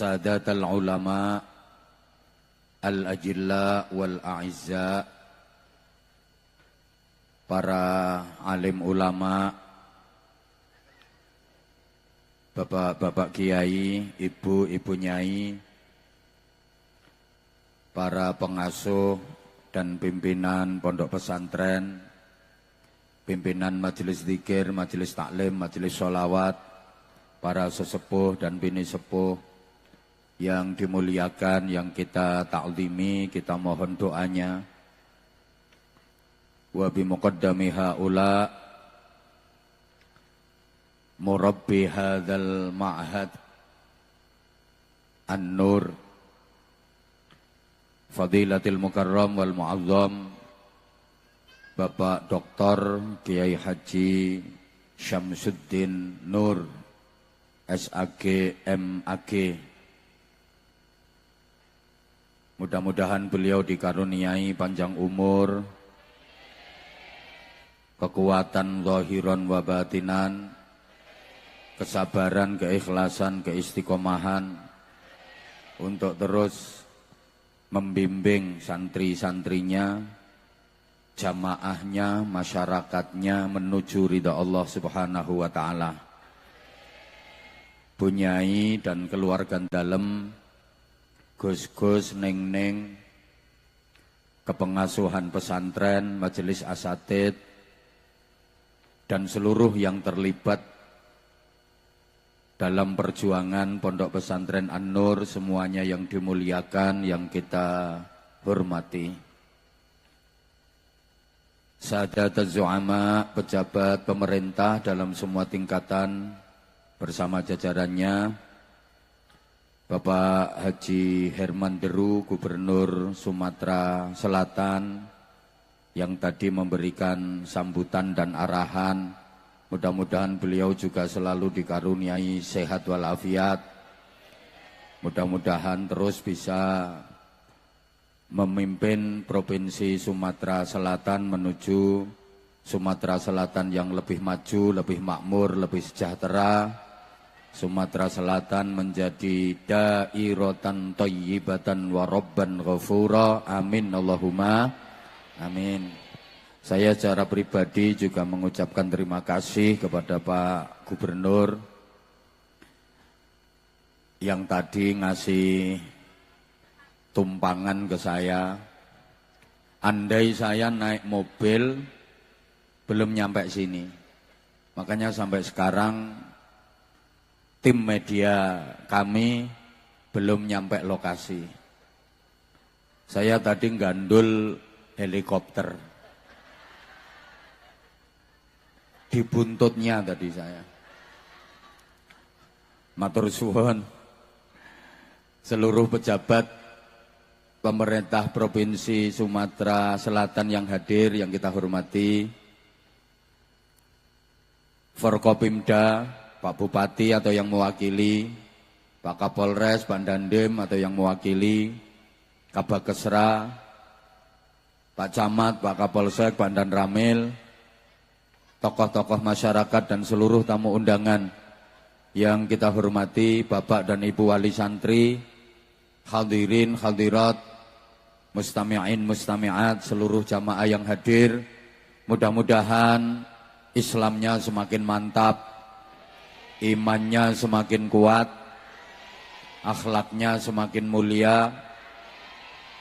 Sadatul ulama al-ajilla wal a'izza, para alim ulama, bapak-bapak kiai, ibu-ibu nyai, para pengasuh dan pimpinan pondok pesantren, pimpinan majelis zikir, majelis taklim, majelis sholawat, para sesepuh dan bini sepuh yang dimuliakan, yang kita ta'zimi, kita mohon doanya. Wa bi muqaddami haula murabbi hadzal ma'had An-Nur Fadilatil Mukarram wal Mu'azzam Bapak Dr. Kiai Haji Syamsuddin Nur SAG MAG. Mudah-mudahan beliau dikaruniai panjang umur, kekuatan zahiran wa batinan, kesabaran, keikhlasan, keistiqomahan untuk terus membimbing santri-santrinya, jamaahnya, masyarakatnya menuju ridha Allah Subhanahu wa taala. Bunyai dan keluarga dalem, gus-gus, neng-neng, kepengasuhan pesantren, majelis asatid, dan seluruh yang terlibat dalam perjuangan pondok pesantren An-Nur, semuanya yang dimuliakan, yang kita hormati. Sadatuz zu'ama, pejabat pemerintah dalam semua tingkatan bersama jajarannya, Bapak Haji Herman Deru, Gubernur Sumatera Selatan, yang tadi memberikan sambutan dan arahan. Mudah-mudahan beliau juga selalu dikaruniai sehat walafiat. Mudah-mudahan terus bisa memimpin Provinsi Sumatera Selatan menuju Sumatera Selatan yang lebih maju, lebih makmur, lebih sejahtera. Sumatera Selatan menjadi dairatan thayyibatan wa rabban ghafura. Amin Allahumma amin. Saya secara pribadi juga mengucapkan terima kasih kepada Pak Gubernur yang tadi ngasih tumpangan ke saya. Andai saya naik mobil belum nyampe sini. Makanya sampai sekarang tim media kami belum nyampe lokasi. Saya tadi gandul helikopter. Dibuntutnya tadi saya. Matur suwun seluruh pejabat pemerintah Provinsi Sumatera Selatan yang hadir, yang kita hormati, Forkopimda, Pak Bupati atau yang mewakili, Pak Kapolres, Pak Dandim atau yang mewakili, Kabakesra, Pak Camat, Pak Kapolsek, Pak Dan Ramil, tokoh-tokoh masyarakat dan seluruh tamu undangan yang kita hormati, Bapak dan Ibu Wali Santri, hadirin, hadirat, mustami'in, mustami'at, seluruh jamaah yang hadir. Mudah-mudahan Islamnya semakin mantap, imannya semakin kuat, akhlaknya semakin mulia,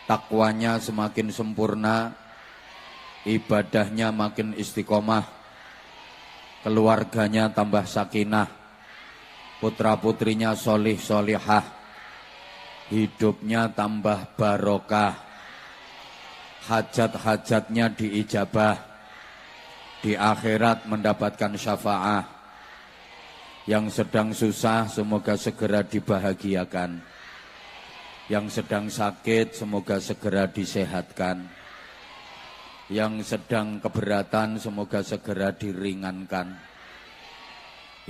takwanya semakin sempurna, ibadahnya makin istiqomah, keluarganya tambah sakinah, putra-putrinya solih solihah, hidupnya tambah barokah, hajat-hajatnya diijabah, di akhirat mendapatkan syafaah, yang sedang susah semoga segera dibahagiakan, yang sedang sakit semoga segera disehatkan, yang sedang keberatan semoga segera diringankan,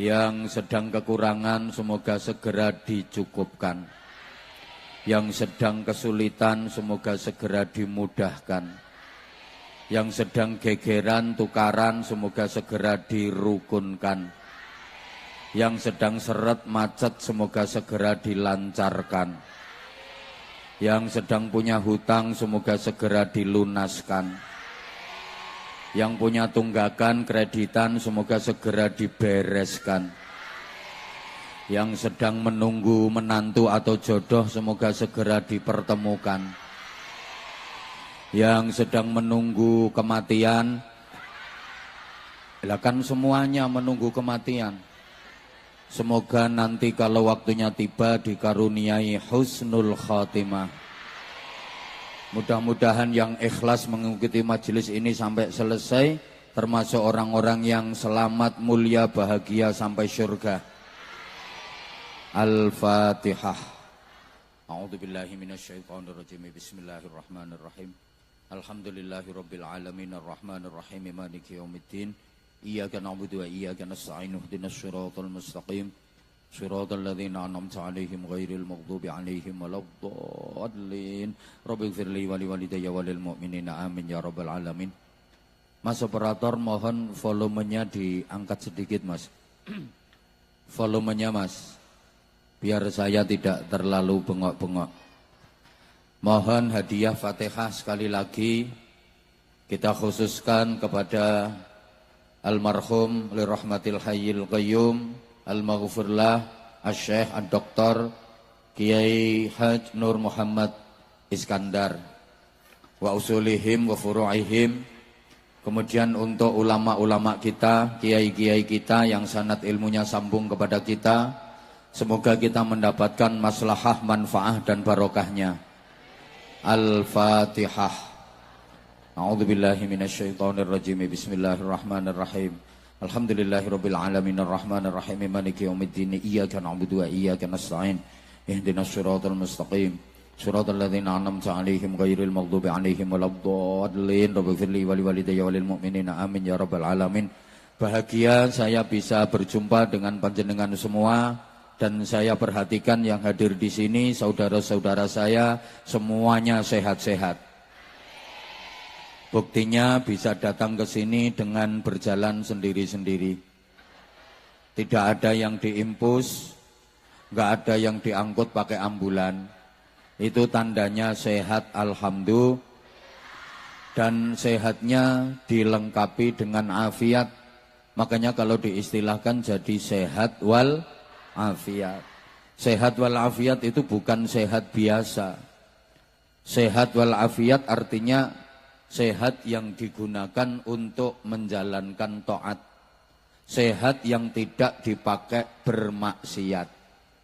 yang sedang kekurangan semoga segera dicukupkan, yang sedang kesulitan semoga segera dimudahkan, yang sedang gegeran tukaran semoga segera dirukunkan, Yang sedang seret macet semoga segera dilancarkan. Yang sedang punya hutang semoga segera dilunaskan. Yang punya tunggakan kreditan semoga segera dibereskan. Yang sedang menunggu menantu atau jodoh semoga segera dipertemukan. Yang sedang menunggu kematian, kan semuanya menunggu kematian. Semoga nanti kalau waktunya tiba dikaruniai husnul khatimah. Mudah-mudahan yang ikhlas mengikuti majelis ini sampai selesai, termasuk orang-orang yang selamat, mulia, bahagia sampai surga. Al-Fatihah. A'udzubillahi minasyaitonirrajim. Bismillahirrahmanirrahim. Alhamdulillahirabbil alamin arrahmanir rahim maliki yaumiddin. Iyyaka na'budu wa iyyaka nasta'in ihdinas siratal mustaqim siratal ladzina an'amta 'alaihim ghairil maghdubi 'alaihim waladdallin. Rabbighfirli wa liwalidayya walil mu'minina amin ya rabbal alamin. Mas operator mohon volumenya diangkat sedikit Mas. Volumenya Mas. Biar saya tidak terlalu bengok-bengok. Mohon hadiah Fatihah sekali lagi kita khususkan kepada almarhum li rahmatil hayyil qayyum al-maghfirlah asy-syekh ad-doktor Kiai Haj Nur Muhammad Iskandar wa usulihim wa furu'ihim. Kemudian untuk ulama-ulama kita, kiai-kiai kita yang sanad ilmunya sambung kepada kita, semoga kita mendapatkan maslahah, manfaah dan barokahnya. Al-Fatihah. A'udzubillahi minasyaitonirrajim. Bismillahirrahmanirrahim. Alhamdulillahirabbil alamin arrahmanir rahim maliki yaumiddin. Iyyaka na'budu wa iyyaka nasta'in. Ihdinas siratal mustaqim. Siratal ladzina an'amta 'alaihim ghairil maghdubi 'alaihim waladdallin. Rabbighfirli wa liwalidayya walil mu'minina amin ya rabbal alamin. Bahagia saya bisa berjumpa dengan panjenengan semua. Dan saya perhatikan yang hadir di sini saudara-saudara saya semuanya sehat-sehat. Buktinya bisa datang ke sini dengan berjalan sendiri-sendiri. Tidak ada yang diimpus, nggak ada yang diangkut pakai ambulan. Itu tandanya sehat alhamdulillah. Dan sehatnya dilengkapi dengan afiat. Makanya kalau diistilahkan jadi sehat wal afiat. Sehat wal afiat itu bukan sehat biasa. Sehat wal afiat artinya sehat yang digunakan untuk menjalankan taat. Sehat yang tidak dipakai bermaksiat.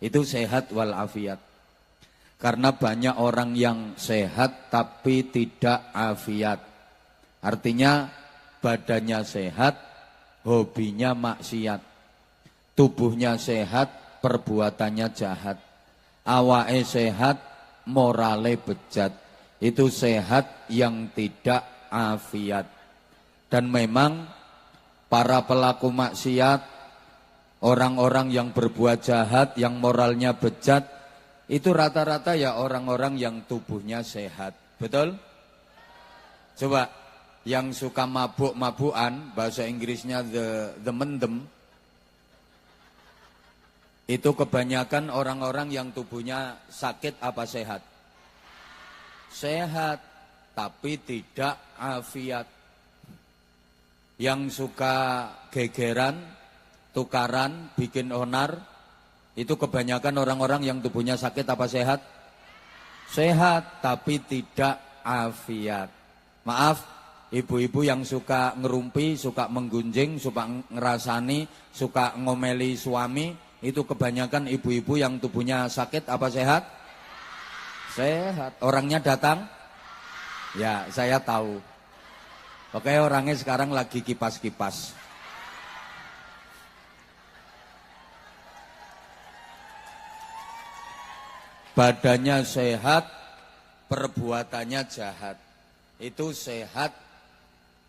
Itu sehat wal afiat. Karena banyak orang yang sehat tapi tidak afiat. Artinya badannya sehat, hobinya maksiat. Tubuhnya sehat, perbuatannya jahat. Awake sehat, morale bejat. Itu sehat yang tidak afiat. Dan memang para pelaku maksiat, orang-orang yang berbuat jahat, yang moralnya bejat, itu rata-rata ya orang-orang yang tubuhnya sehat. Betul? Coba yang suka mabuk-mabukan, bahasa Inggrisnya the mendem, itu kebanyakan orang-orang yang tubuhnya sakit apa sehat? Sehat, tapi tidak afiat. Yang suka gegeran, tukaran, bikin onar, itu kebanyakan orang-orang yang tubuhnya sakit apa sehat? Sehat, tapi tidak afiat. Maaf, ibu-ibu yang suka ngerumpi, suka menggunjing, suka ngerasani, suka ngomeli suami, itu kebanyakan ibu-ibu yang tubuhnya sakit apa sehat? Sehat. Orangnya datang? Ya, saya tahu. Oke, orangnya sekarang lagi kipas-kipas. Badannya sehat, perbuatannya jahat. Itu sehat.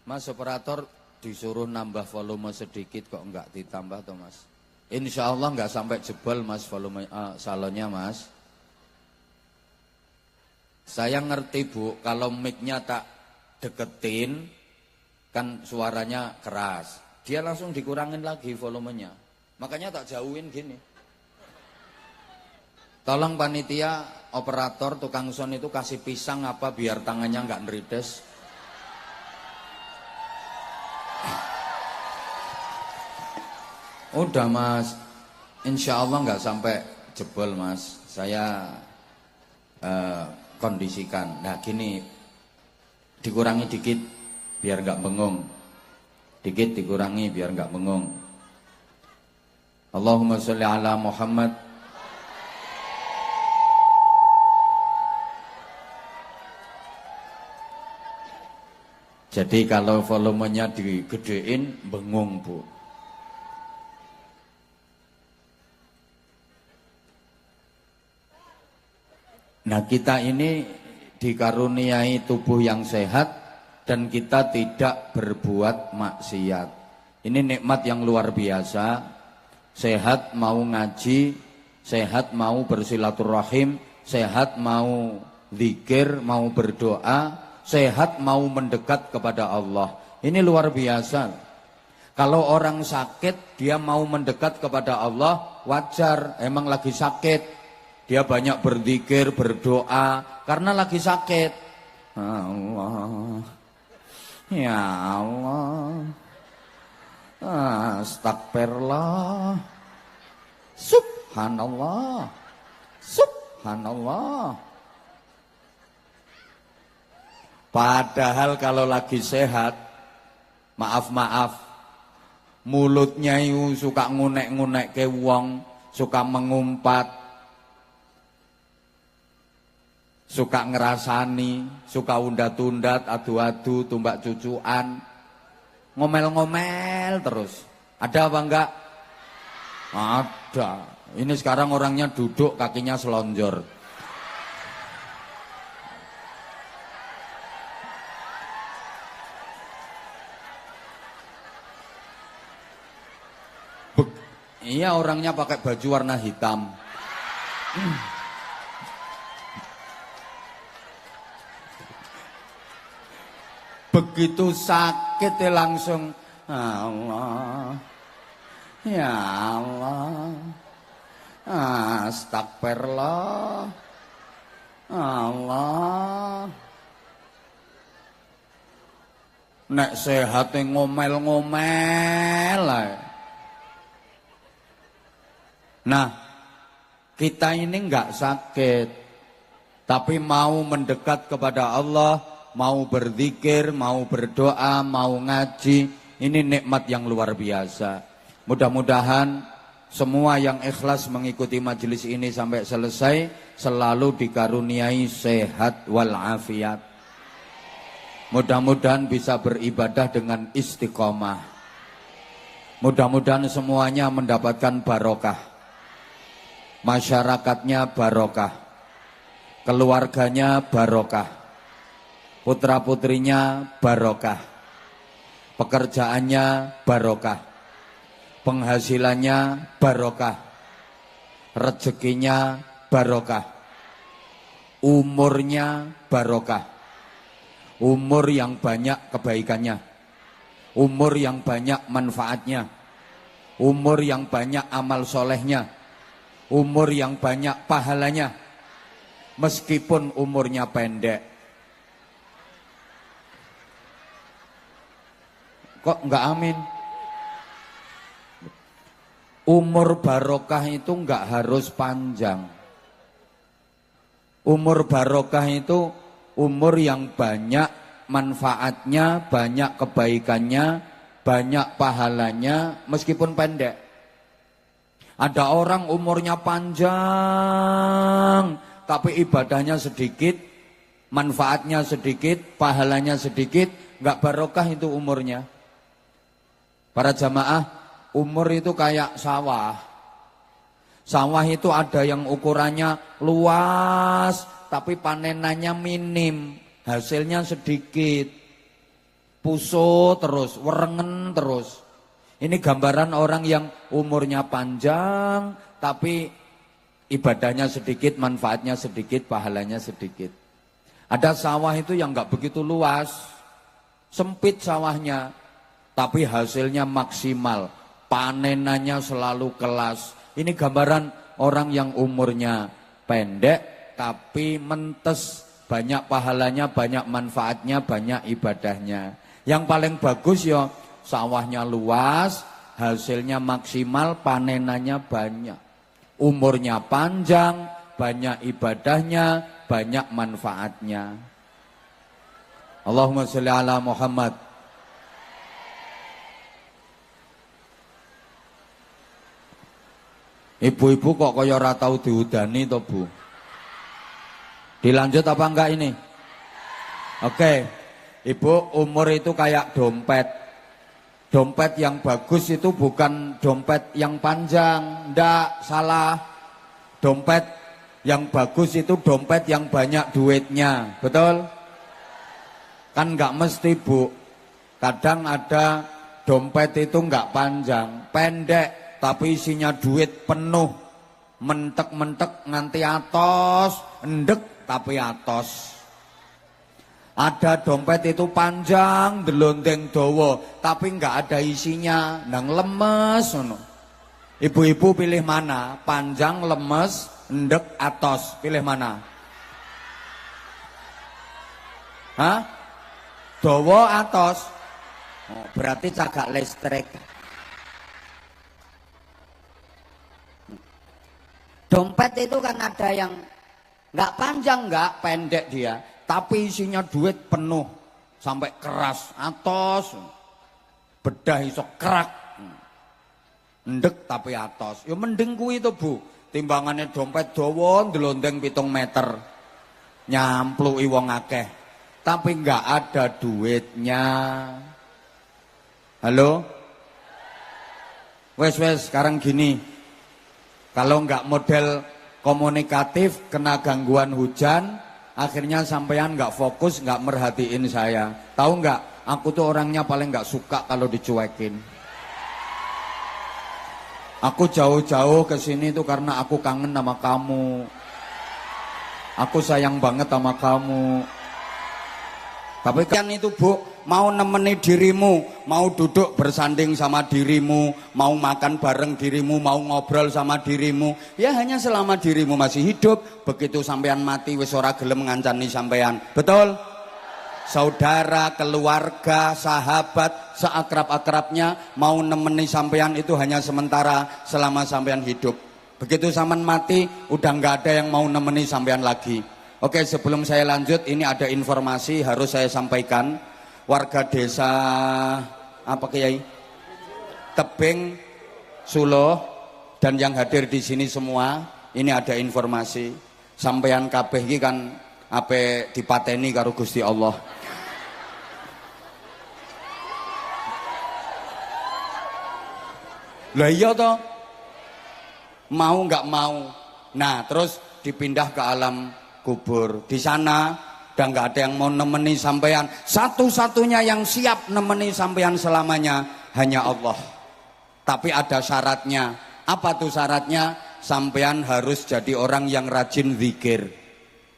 Mas operator disuruh nambah volume sedikit kok enggak ditambah toh Mas. Insya Allah enggak sampai jebol Mas volume salonnya Mas. Saya ngerti Bu, kalau mic-nya tak deketin, kan suaranya keras. Dia langsung dikurangin lagi volumenya. Makanya tak jauhin gini. Tolong panitia, operator, tukang sound itu kasih pisang apa biar tangannya nggak nerides. Udah mas, insya Allah nggak sampai jebol mas. Saya kondisikan. Nah gini, dikurangi dikit biar nggak bengong. Dikit dikurangi biar nggak bengong. Allahumma sholli ala Muhammad. Jadi kalau volumenya digedein bengong bu. Nah kita ini dikaruniai tubuh yang sehat dan kita tidak berbuat maksiat. Ini nikmat yang luar biasa. Sehat mau ngaji, sehat mau bersilaturahim, sehat mau zikir, mau berdoa, sehat mau mendekat kepada Allah. Ini luar biasa. Kalau orang sakit dia mau mendekat kepada Allah, wajar, emang lagi sakit. Dia banyak berzikir, berdoa karena lagi sakit. Allah, ya Allah, astagfirullah, subhanallah, subhanallah. Padahal kalau lagi sehat, maaf, mulutnya itu suka ngunek-ngunek ke wong, suka mengumpat, suka ngerasani, suka undat-undat, adu-adu, tumbak cucuan, ngomel-ngomel terus. Ada apa enggak? Ada. Ini sekarang orangnya duduk, kakinya selonjor. Iya, orangnya pakai baju warna hitam. Begitu sakit langsung Allah, ya Allah, astagfirullah, Allah. Nek sehat ngomel-ngomel lah. Nah, kita ini enggak sakit, tapi mau mendekat kepada Allah, mau berzikir, mau berdoa, mau ngaji, ini nikmat yang luar biasa. Mudah-mudahan semua yang ikhlas mengikuti majelis ini sampai selesai selalu dikaruniai sehat walafiat. Mudah-mudahan bisa beribadah dengan istiqomah. Mudah-mudahan semuanya mendapatkan barokah. Masyarakatnya barokah, keluarganya barokah, putra-putrinya barokah, pekerjaannya barokah, penghasilannya barokah, rezekinya barokah, umurnya barokah, umur yang banyak kebaikannya, umur yang banyak manfaatnya, umur yang banyak amal solehnya, umur yang banyak pahalanya, meskipun umurnya pendek. Kok enggak amin? Umur barokah itu enggak harus panjang. Umur barokah itu umur yang banyak manfaatnya, banyak kebaikannya, banyak pahalanya, meskipun pendek. Ada orang umurnya panjang, tapi ibadahnya sedikit, manfaatnya sedikit, pahalanya sedikit, enggak barokah itu umurnya. Para jamaah, umur itu kayak sawah. Sawah itu ada yang ukurannya luas, tapi panenannya minim, hasilnya sedikit. Puso terus, werengen terus. Ini gambaran orang yang umurnya panjang, tapi ibadahnya sedikit, manfaatnya sedikit, pahalanya sedikit. Ada sawah itu yang enggak begitu luas, sempit sawahnya, tapi hasilnya maksimal. panenannya selalu kelas. Ini gambaran orang yang umurnya pendek tapi mentes, banyak pahalanya, banyak manfaatnya, banyak ibadahnya. Yang paling bagus ya sawahnya luas, hasilnya maksimal, panenannya banyak. Umurnya panjang, banyak ibadahnya, banyak manfaatnya. Allahumma sholli ala Muhammad. Ibu-ibu kok kaya ora tau diudani to, Bu? Dilanjut apa enggak ini? Oke. Ibu, umur itu kayak dompet. Dompet yang bagus itu bukan dompet yang panjang, ndak, salah. Dompet yang bagus itu dompet yang banyak duitnya, betul? Kan nggak mesti, Bu. Kadang ada dompet itu nggak panjang, pendek, tapi isinya duit penuh. Mentek-mentek nganti atos, endek tapi atos. Ada dompet itu panjang, delondeng dawa, tapi nggak ada isinya, nang lemes. Ibu-ibu pilih mana? Panjang, lemes, endek, atos. Pilih mana? Hah? Dawa, atos. Oh, berarti cagak listrik. Dompet itu kan ada yang nggak panjang, nggak pendek dia, tapi isinya duit penuh sampai keras, atos, bedah iso kerak, ndek tapi atos. Ya mending kuwi itu, Bu. Timbangannya dompet dawa ndelondeng 7 meter, nyampluki wong akeh, tapi nggak ada duitnya. Halo? Wes sekarang gini. Kalau nggak model komunikatif, kena gangguan hujan, akhirnya sampean nggak fokus, nggak merhatiin saya. Tahu nggak? Aku tuh orangnya paling nggak suka kalau dicuekin. Aku jauh-jauh ke sini tuh karena aku kangen sama kamu. Aku sayang banget sama kamu. Tapi kan itu, Bu, mau nemeni dirimu, mau duduk bersanding sama dirimu, mau makan bareng dirimu, mau ngobrol sama dirimu, ya hanya selama dirimu masih hidup. Begitu sampean mati wis ora gelem ngancani sampean. Betul? Saudara, keluarga, sahabat, seakrab-akrabnya mau nemeni sampean itu hanya sementara selama sampean hidup. Begitu sampean mati udah nggak ada yang mau nemeni sampean lagi. Oke, sebelum saya lanjut, ini ada informasi harus saya sampaikan. Warga desa apa Kiai? Tebing, Sulo, dan yang hadir di sini semua, ini ada informasi. Sampean kabeh iki kan ape dipateni karo Gusti Allah. Lah iya toh? Mau nggak mau. Nah, terus dipindah ke alam kubur. Di sana udah nggak ada yang mau nemeni sampean. Satu-satunya yang siap nemeni sampean selamanya hanya Allah. Tapi ada syaratnya. Apa tuh syaratnya? Sampean harus jadi orang yang rajin zikir.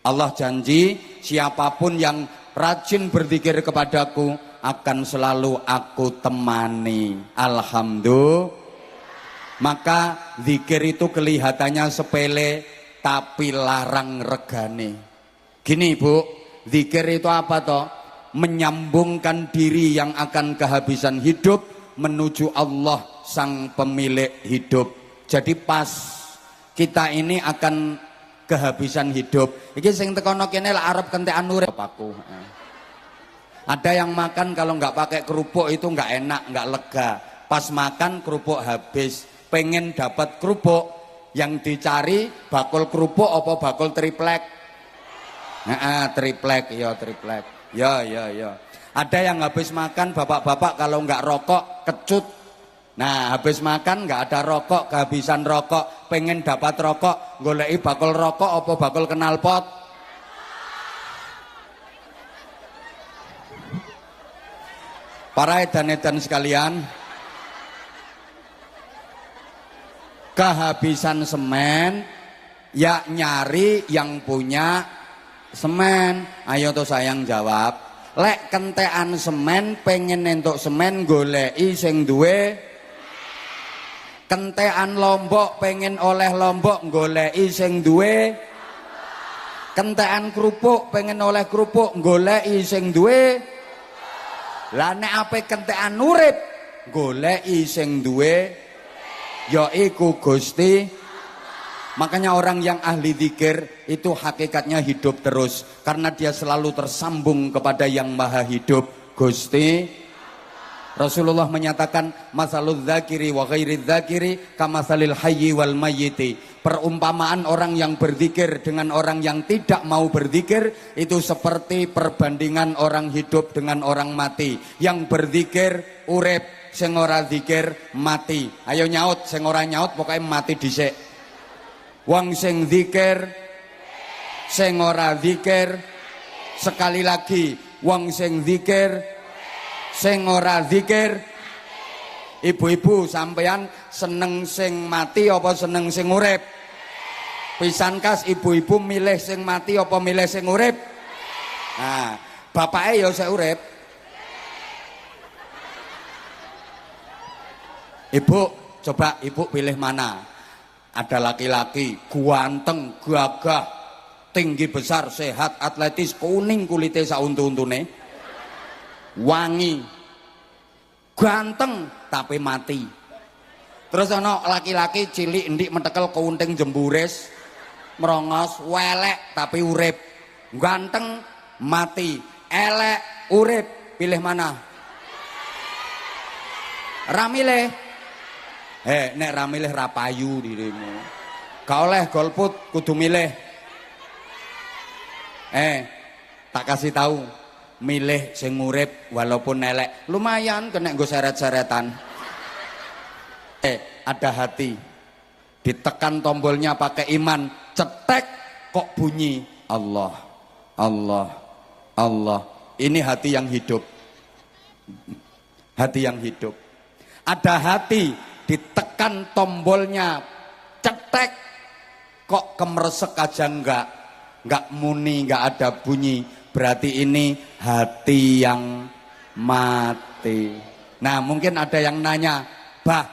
Allah janji siapapun yang rajin berzikir kepadaku akan selalu aku temani. Alhamdulillah. Maka zikir itu kelihatannya sepele, tapi larang regane. Gini, Bu, zikir itu apa toh? Menyambungkan diri yang akan kehabisan hidup menuju Allah sang pemilik hidup. Jadi pas kita ini akan kehabisan hidup. Iki sing tekono kene lak arep kentekan urip aku. Ada yang makan kalau nggak pakai kerupuk itu nggak enak, nggak lega. Pas makan kerupuk habis, pengen dapat kerupuk. Yang dicari bakul kerupuk apa bakul triplek? Triplek, ya triplek. Ya. Ada yang habis makan bapak-bapak kalau nggak rokok kecut. Nah, habis makan nggak ada rokok, kehabisan rokok, pengen dapat rokok, goleki bakul rokok apa bakul knalpot? Para edan-edan sekalian, kehabisan semen ya nyari yang punya semen. Ayo tuh sayang jawab. Lek kentekan semen pengen entuk semen goleki sing duwe. Kentekan Lombok pengen oleh Lombok goleki sing duwe. Kentekan kerupuk pengen oleh kerupuk goleki sing duwe. Lah nek ape kentekan urip goleki sing duwe yaiku Gusti. Makanya orang yang ahli zikir itu hakikatnya hidup terus karena dia selalu tersambung kepada yang maha hidup, Gusti. Rasulullah menyatakan masalul dzakiri wa ghairiz dzakiri kamasalil hayyi wal mayyiti. Perumpamaan orang yang berzikir dengan orang yang tidak mau berzikir itu seperti perbandingan orang hidup dengan orang mati. Yang berzikir urip, sing ora zikir mati. Ayo nyaut, sing ora nyaut pokoknya mati dhisik. Wong sing zikir, sing ora zikir. Sekali lagi, wong sing zikir, sing ora zikir. Ibu-ibu sampean seneng sing mati apa seneng sing urip? Pisan kas ibu-ibu milih sing mati apa milih sing urip? Nah, bapake ya sing urip. Ibu, coba ibu pilih mana? Ada laki-laki ganteng, gagah, tinggi besar, sehat, atletis, kuning kulitnya sauntu-untune. Wangi. Ganteng tapi mati. Terus ana laki-laki cilik ndik metekel kunting jembures, merongos, welek tapi urip. Ganteng mati, elek urip, pilih mana? Ra milih. Nek ra milih ra payu dirimu. Gak oleh golput kudu milih. Tak kasih tahu, milih sing urip walaupun elek. Lumayan kena nggo seret-seretan. Ada hati. Ditekan tombolnya pakai iman, cetek kok bunyi Allah. Allah. Allah. Ini hati yang hidup. Hati yang hidup. Ada hati ditekan tombolnya cetek kok kemeresek aja enggak muni, enggak ada bunyi, berarti ini hati yang mati. Nah mungkin ada yang nanya, bah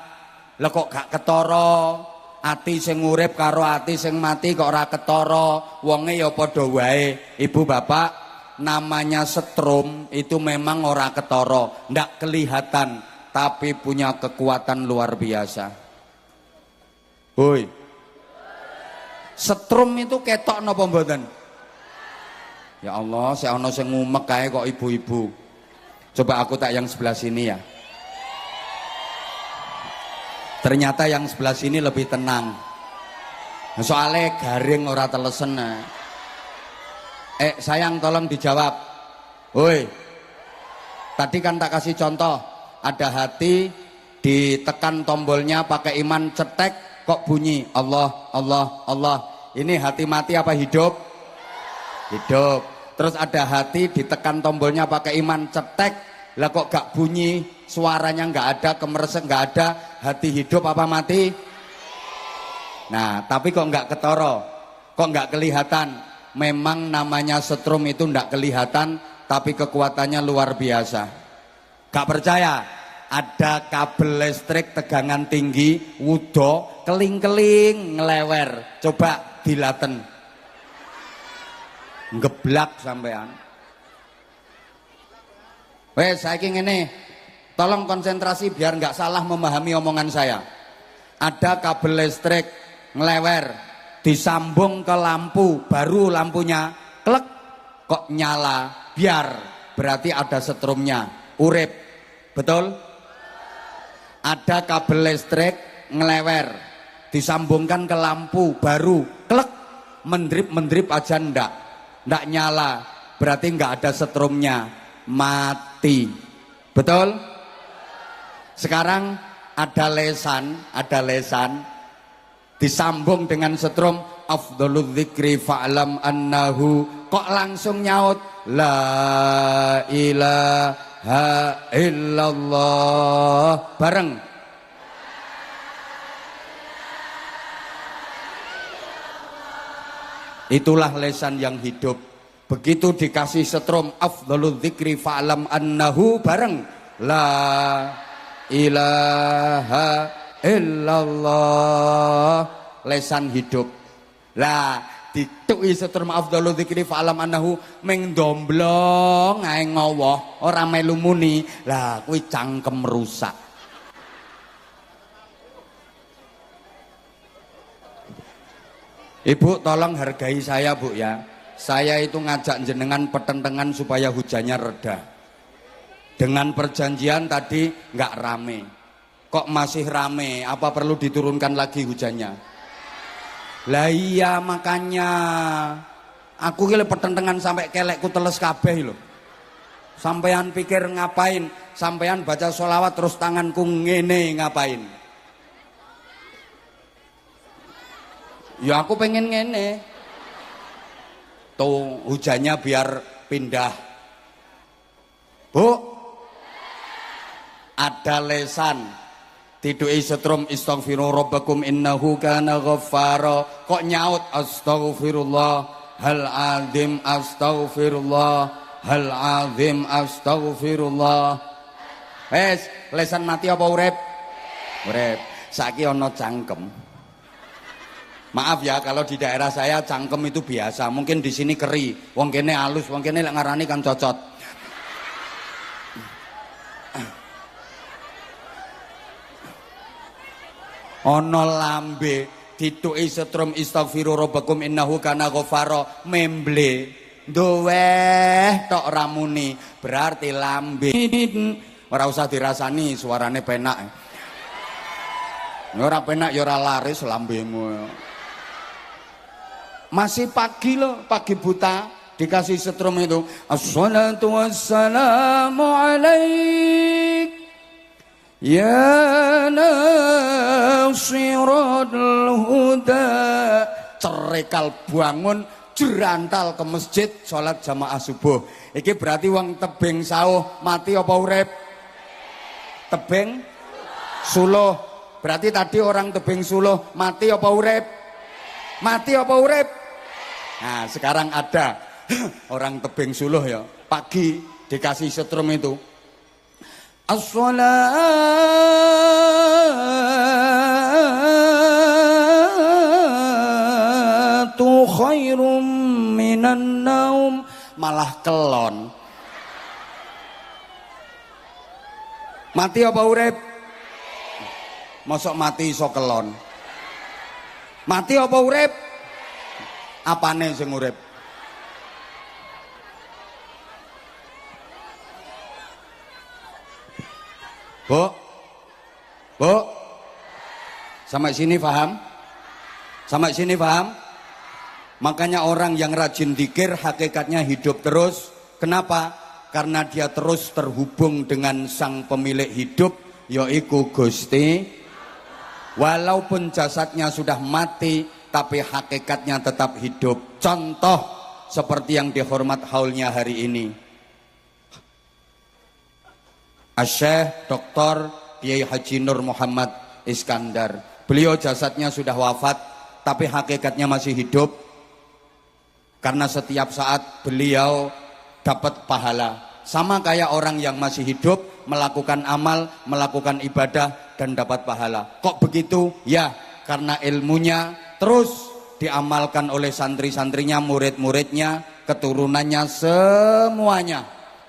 lah kok gak ketara ati sing urip karo ati sing mati kok ora ketara, wonge ya padha wae. Ibu bapak, namanya setrum itu memang ora ketara, ndak kelihatan tapi punya kekuatan luar biasa. Hoi. Setrum itu ketok napa mboten? Ya Allah, saya ono sing ngumek kae kok ibu-ibu. Coba aku tak yang sebelah sini ya. Ternyata yang sebelah sini lebih tenang. Soalnya garing ora telesen. Sayang tolong dijawab. Hoi. Tadi kan tak kasih contoh. Ada hati ditekan tombolnya pakai iman cetek kok bunyi Allah Allah Allah. Ini hati mati apa hidup? Hidup. Terus ada hati ditekan tombolnya pakai iman cetek, lah kok gak bunyi, suaranya gak ada, kemeresek gak ada, hati hidup apa mati? Nah tapi kok gak ketara, kok gak kelihatan. Memang namanya setrum itu gak kelihatan tapi kekuatannya luar biasa. Gak percaya? Ada kabel listrik tegangan tinggi, wudo, keling-keling, ngelewer. Coba dilaten. Ngeblak sampean. Wes saiki ngene. Tolong konsentrasi biar nggak salah memahami omongan saya. Ada kabel listrik ngelewer, disambung ke lampu, baru lampunya klek kok nyala, biar berarti ada setrumnya. Urip, betul? Ada kabel listrik ngelewer, disambungkan ke lampu baru, klek, mendrip aja ndak nyala, berarti nggak ada setrumnya, mati, betul? Sekarang ada lesan, disambung dengan setrum, afdhalul dzikri fa'lam annahu, kok langsung nyaut la ilaha illallah bareng. Itulah lesan yang hidup. Begitu dikasih setrum afdhalul dzikri fa'lam annahu bareng la ilaha illallah. Lesan hidup. Lah dituki setrum afdhalu dzikri fa'lam annahu ming domblong ae ngowoh ora melu muni. Lah kuwi cangkem rusak. Ibu tolong hargai saya Bu ya. Saya itu ngajak jenengan pertentangan supaya hujannya reda. Dengan perjanjian tadi nggak rame. Kok masih rame? Apa perlu diturunkan lagi hujannya? Lah iya makanya. Aku gile pertentangan sampai kelekku teles kabeh lho. Sampean pikir ngapain? Sampean baca sholawat terus tanganku ngene ngapain? Ya aku pengen ngene. Tuh hujannya biar pindah. Bu, ada lesan. Tidu'i setrum istaghfiru rabbakum innahu kana ghaffara. Kok nyaut astaghfirullah hal azim astaghfirullah hal azim astaghfirullah. Lesan mati apa urip? Urip. Saiki ana cangkem. Maaf ya kalau di daerah saya cangkem itu biasa. Mungkin di sini keri, wong kene halus, wong kene lek ngarani kan cocot. Ana lambe dituki setrum istaghfiru rabbakum innahu kana ghafara memble. Duweh tok ramuni berarti lambe. Ora usah dirasani suarane penak. Ora penak ya ora laris lambemu. Masih pagi loh, pagi buta dikasih setrum itu. Assalatu wassalamu alaik ya nasiral huda. Cerekal bangun jerantal ke masjid sholat jamaah subuh. Iki berarti wong tebing sauh mati apa urip? Tebing suluh. Berarti tadi orang tebing suluh mati apa urip? Mati apa urip? Nah sekarang ada orang tebing suluh ya pagi dikasih setrum itu. As-salatu khairum minan naum. Malah kelon. Mati apa urip? Mosok mati iso kelon. Mati apa urip? Apane sing urip? Bu? Sampai sini paham? Sampai sini paham? Makanya orang yang rajin dzikir hakikatnya hidup terus. Kenapa? Karena dia terus terhubung dengan sang pemilik hidup, yaitu Gusti. Walaupun jasadnya sudah mati, tapi hakikatnya tetap hidup. Contoh seperti yang dihormat haulnya hari ini. Asy-Syaikh Dr. Kiai Haji Nur Muhammad Iskandar. Beliau jasadnya sudah wafat, tapi hakikatnya masih hidup. Karena setiap saat beliau dapat pahala. Sama kayak orang yang masih hidup, melakukan amal, melakukan ibadah, dan dapat pahala. Kok begitu? Ya, karena ilmunya terus diamalkan oleh santri-santrinya, murid-muridnya, keturunannya, semuanya.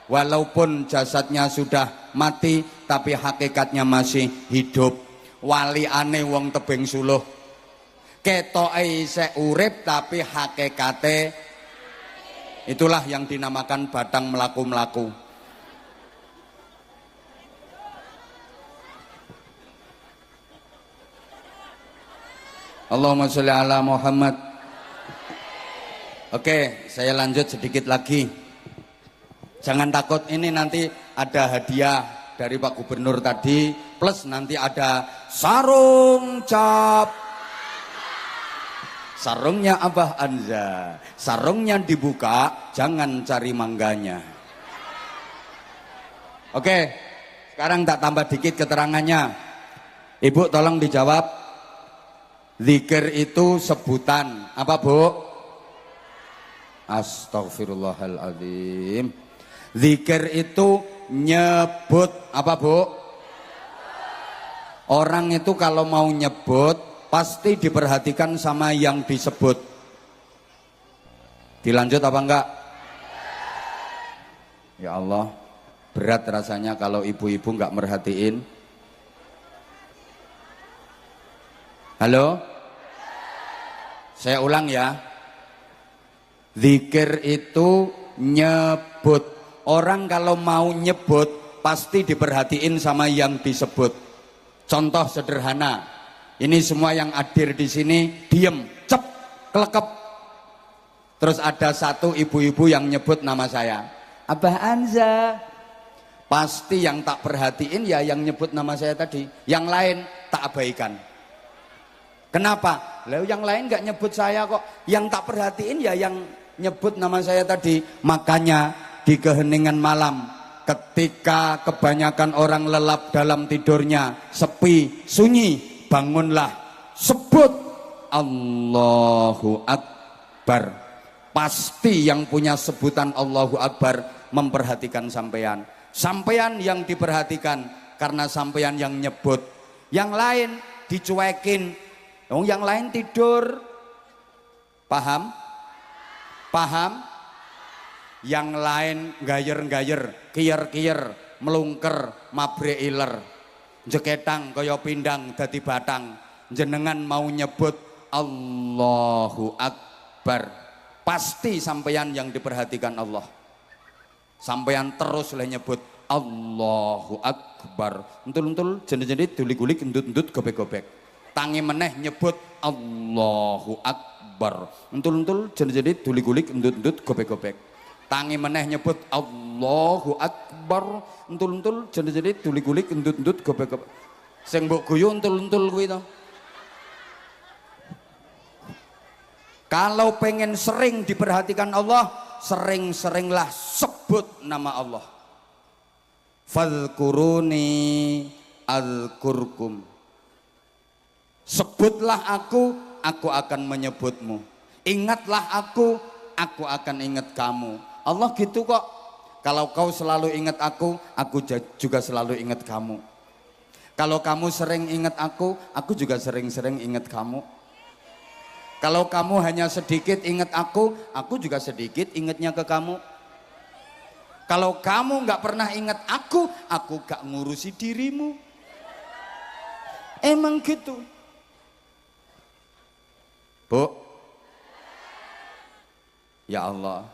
Walaupun jasadnya sudah mati, tapi hakikatnya masih hidup. Wali aneh wong tebing suluh. Ketoke isih urip tapi hakikate, itulah yang dinamakan batang melaku-melaku. Allahumma sholli ala Muhammad. Oke, saya lanjut sedikit lagi. Jangan takut, ini nanti ada hadiah dari Pak Gubernur tadi, plus nanti ada sarung cap. Sarungnya Abah Anza, sarungnya dibuka, jangan cari mangganya. Oke, sekarang tak tambah dikit keterangannya. Ibu tolong dijawab. Zikir itu sebutan apa Bu? Astaghfirullahaladzim. Zikir itu nyebut apa Bu? Orang itu kalau mau nyebut pasti diperhatikan sama yang disebut. Dilanjut apa enggak? Ya Allah, berat rasanya kalau ibu-ibu enggak merhatiin. Halo? Saya ulang ya. Zikir itu nyebut. Orang kalau mau nyebut pasti diperhatiin sama yang disebut. Contoh sederhana. Ini semua yang hadir di sini diem, cep, kelekep. Terus ada satu ibu-ibu yang nyebut nama saya. Abah Anza. Pasti yang tak perhatiin ya yang nyebut nama saya tadi. Yang lain tak abaikan. Kenapa? Lalu yang lain gak nyebut saya kok. Yang tak perhatiin ya yang nyebut nama saya tadi. Makanya di keheningan malam, ketika kebanyakan orang lelap dalam tidurnya, sepi, sunyi, bangunlah, sebut Allahu Akbar. Pasti yang punya sebutan Allahu Akbar memperhatikan sampean. Sampean yang diperhatikan karena sampean yang nyebut. Yang lain dicuekin. Yang lain tidur. Paham? Paham? Yang lain gayer-gayer, kiyer-kiyer, melungker, mabreiler, jeketang kaya pindang dadi batang. Jenengan mau nyebut Allahu Akbar, pasti sampeyan yang diperhatikan Allah. Sampeyan terus lah nyebut Allahu Akbar. Entul-entul jenis-jenis dulik-gulik, endut-endut, gobek-gobek. Tangi meneh nyebut Allahu Akbar. Entul-entul jenis-jenis dulik-gulik, endut-endut, gobek-gobek. Tangi meneh nyebut Allahu Akbar. Entul-entul jenis-jenis dulik-gulik, endut-endut, gobek-gobek. Sing mbok guyu entul-entul kuwi to. Kalau pengen sering diperhatikan Allah, sering-seringlah sebut nama Allah. Fadhkuruni azkurkum. Sebutlah aku akan menyebutmu. Ingatlah aku akan ingat kamu. Allah gitu kok. Kalau kau selalu ingat aku juga selalu ingat kamu. Kalau kamu sering ingat aku juga sering-sering ingat kamu. Kalau kamu hanya sedikit ingat aku juga sedikit ingatnya ke kamu. Kalau kamu nggak pernah ingat aku gak ngurusi dirimu. Emang gitu. Bu, ya Allah,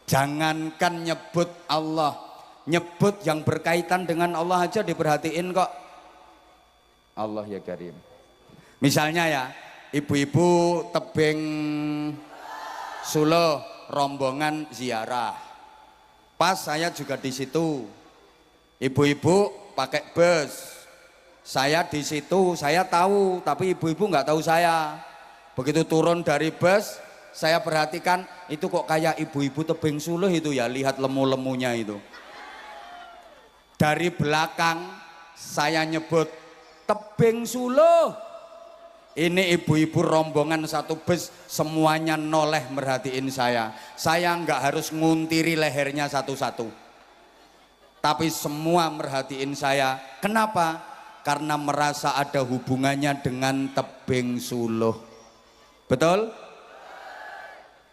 jangankan nyebut Allah, nyebut yang berkaitan dengan Allah aja diperhatiin kok. Allah ya Karim. Misalnya ya, ibu-ibu tebing Solo rombongan ziarah. Pas saya juga di situ. Ibu-ibu pakai bus. Saya di situ, saya tahu, tapi ibu-ibu nggak tahu saya. Begitu turun dari bus, saya perhatikan itu kok kayak ibu-ibu tebing Suluh itu ya, lihat lemu-lemunya itu. Dari belakang saya nyebut tebing Suluh. Ini ibu-ibu rombongan satu bus semuanya noleh merhatiin saya. Saya nggak harus nguntiri lehernya satu-satu. Tapi semua merhatiin saya. Kenapa? Karena merasa ada hubungannya dengan tebing Suluh. Betul?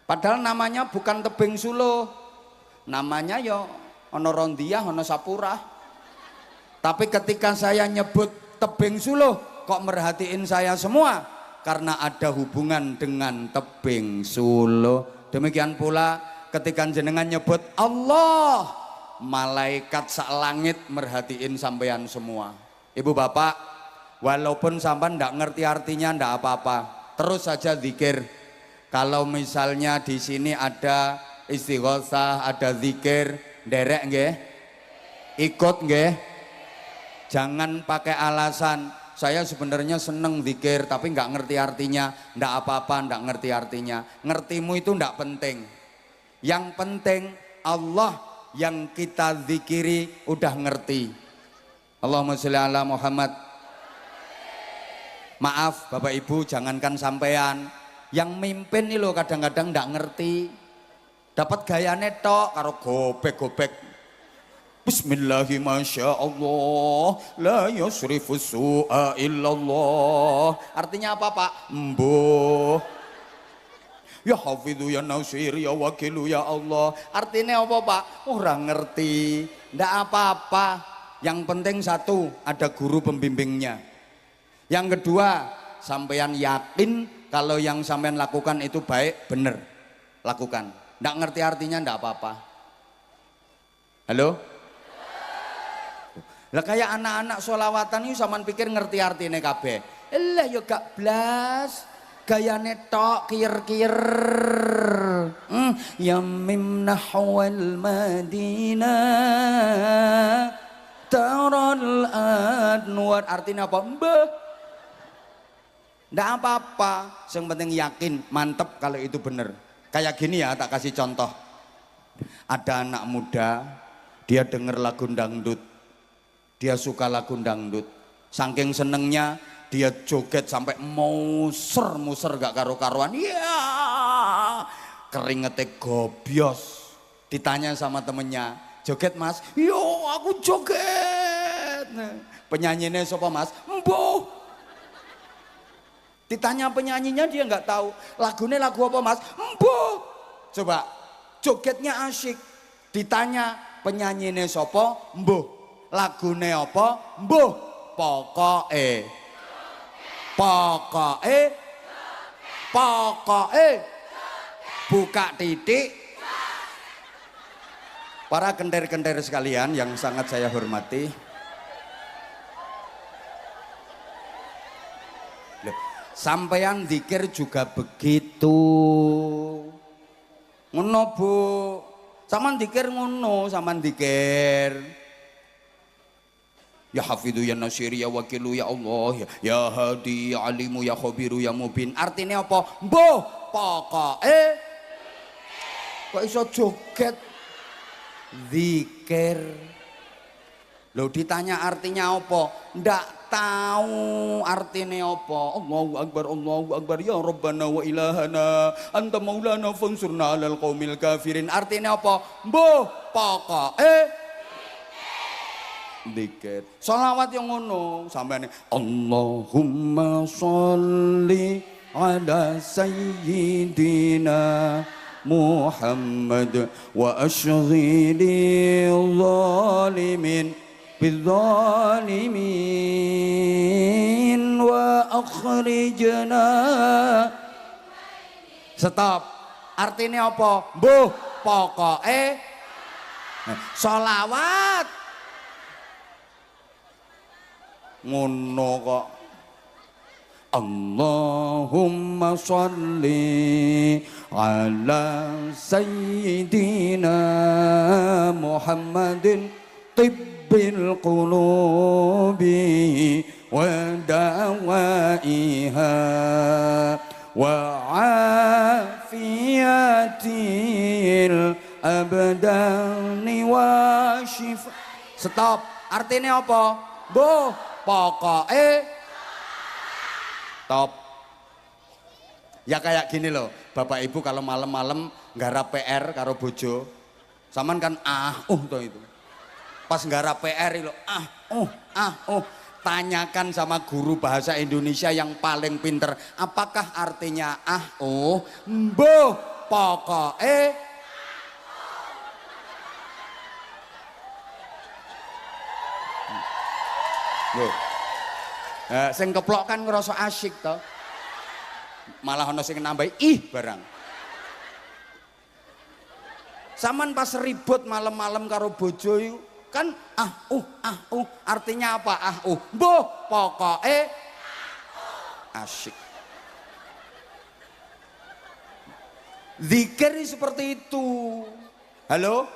Padahal namanya bukan tebing Suluh. Namanya ya ono Rondiah, ono Sapurah. Tapi ketika saya nyebut tebing Suluh, kok merhatiin saya semua? Karena ada hubungan dengan tebing Suluh. Demikian pula ketika jenengan nyebut Allah, malaikat sak langit merhatiin sampean semua. Ibu bapak, walaupun sampean ndak ngerti artinya ndak apa-apa, terus saja zikir. Kalau misalnya di sini ada istighosah, ada zikir, derek nggih? Ikut nggih? Jangan pakai alasan saya sebenarnya seneng zikir tapi nggak ngerti artinya. Ndak apa-apa ndak ngerti artinya. Ngertimu itu ndak penting. Yang penting Allah yang kita zikiri udah ngerti. Allahumma sholli ala Muhammad. Maaf Bapak Ibu, jangankan sampean, yang mimpin nih lo kadang-kadang ndak ngerti. Dapat gayane tok karo gobek-gobek. Bismillahi masya Allah, la yusrifu su'a illallah. Artinya apa Pak? Mbuh. Ya hafidhu ya nasir ya wakilu ya Allah. Artinya apa Pak? Orang ngerti. Ndak apa-apa. Yang penting satu, ada guru pembimbingnya. Yang kedua, sampean yakin kalau yang sampean lakukan itu baik, bener. Lakukan. Ndak ngerti artinya ndak apa-apa. Halo? Lah kayak anak-anak sholawatan itu sampean pikir ngerti artinya kabeh. Lah yo gak blas. Gayane tok kir-kir. Ya mim nahwal Madinah taral anwar. Artinya apa? Mbah. Ndak apa-apa, yang penting yakin, mantep kalau itu bener. Kayak gini ya, tak kasih contoh. Ada anak muda, dia denger lagu dangdut. Dia suka lagu dangdut, saking senengnya dia joget sampai muser gak karu-karuan. Ya, keringetnya gobios. Ditanya sama temennya, joget Mas? Yo, aku joget. Penyanyinya siapa Mas? Mbuh. Ditanya penyanyinya dia nggak tahu. Lagunya lagu apa Mas? Mbuh. Coba, jogetnya asyik. Ditanya penyanyinya siapa? Mbuh. Lagune apa? Mbuh. Pokoke buka titik. Para kender-kender sekalian yang sangat saya hormati, sampean zikir juga begitu. Ngono Bu, sampean zikir ngono, sampean zikir. Ya hafidhu ya nasir ya wakilu ya Allah ya hadi ya alimu ya khobiru ya mubin. Artinya apa? Mbuh pokoke kok iso joget zikir. Lo ditanya artinya apa? Ndak tahu artinya apa. Allahu akbar ya Rabbana wa ilahana anta maulana fansurna alal qaumil kafirin. Artinya apa? Mbuh pokoke dikir. Sholawat yang ngono sampean Allahumma sholli ala sayyidina Muhammad wa ashghili zalimin bidzalimin wa akhrijna. Stop. Artinya apa? Mbuh pokoke sholawat ngono kok. Allahumma sholli ala sayyidina Muhammadin tibbil qulubi wa dawaiha wa afiyatil abdani wa shifa. Stop. Artinya apa? Boh pokoke top. Ya kayak gini loh, Bapak Ibu kalau malam-malam nggarap PR karo bojo, saman kan toh itu. Pas nggarap PR itu tanyakan sama guru bahasa Indonesia yang paling pinter, apakah artinya mbuh pokoke sing keplok kan ngerasa asyik toh. Malah ono sing nambahi barang. Saman pas ribut malam-malam karo bojo kan artinya apa? Mbuh pokoke asyik. Zikir seperti itu. Halo?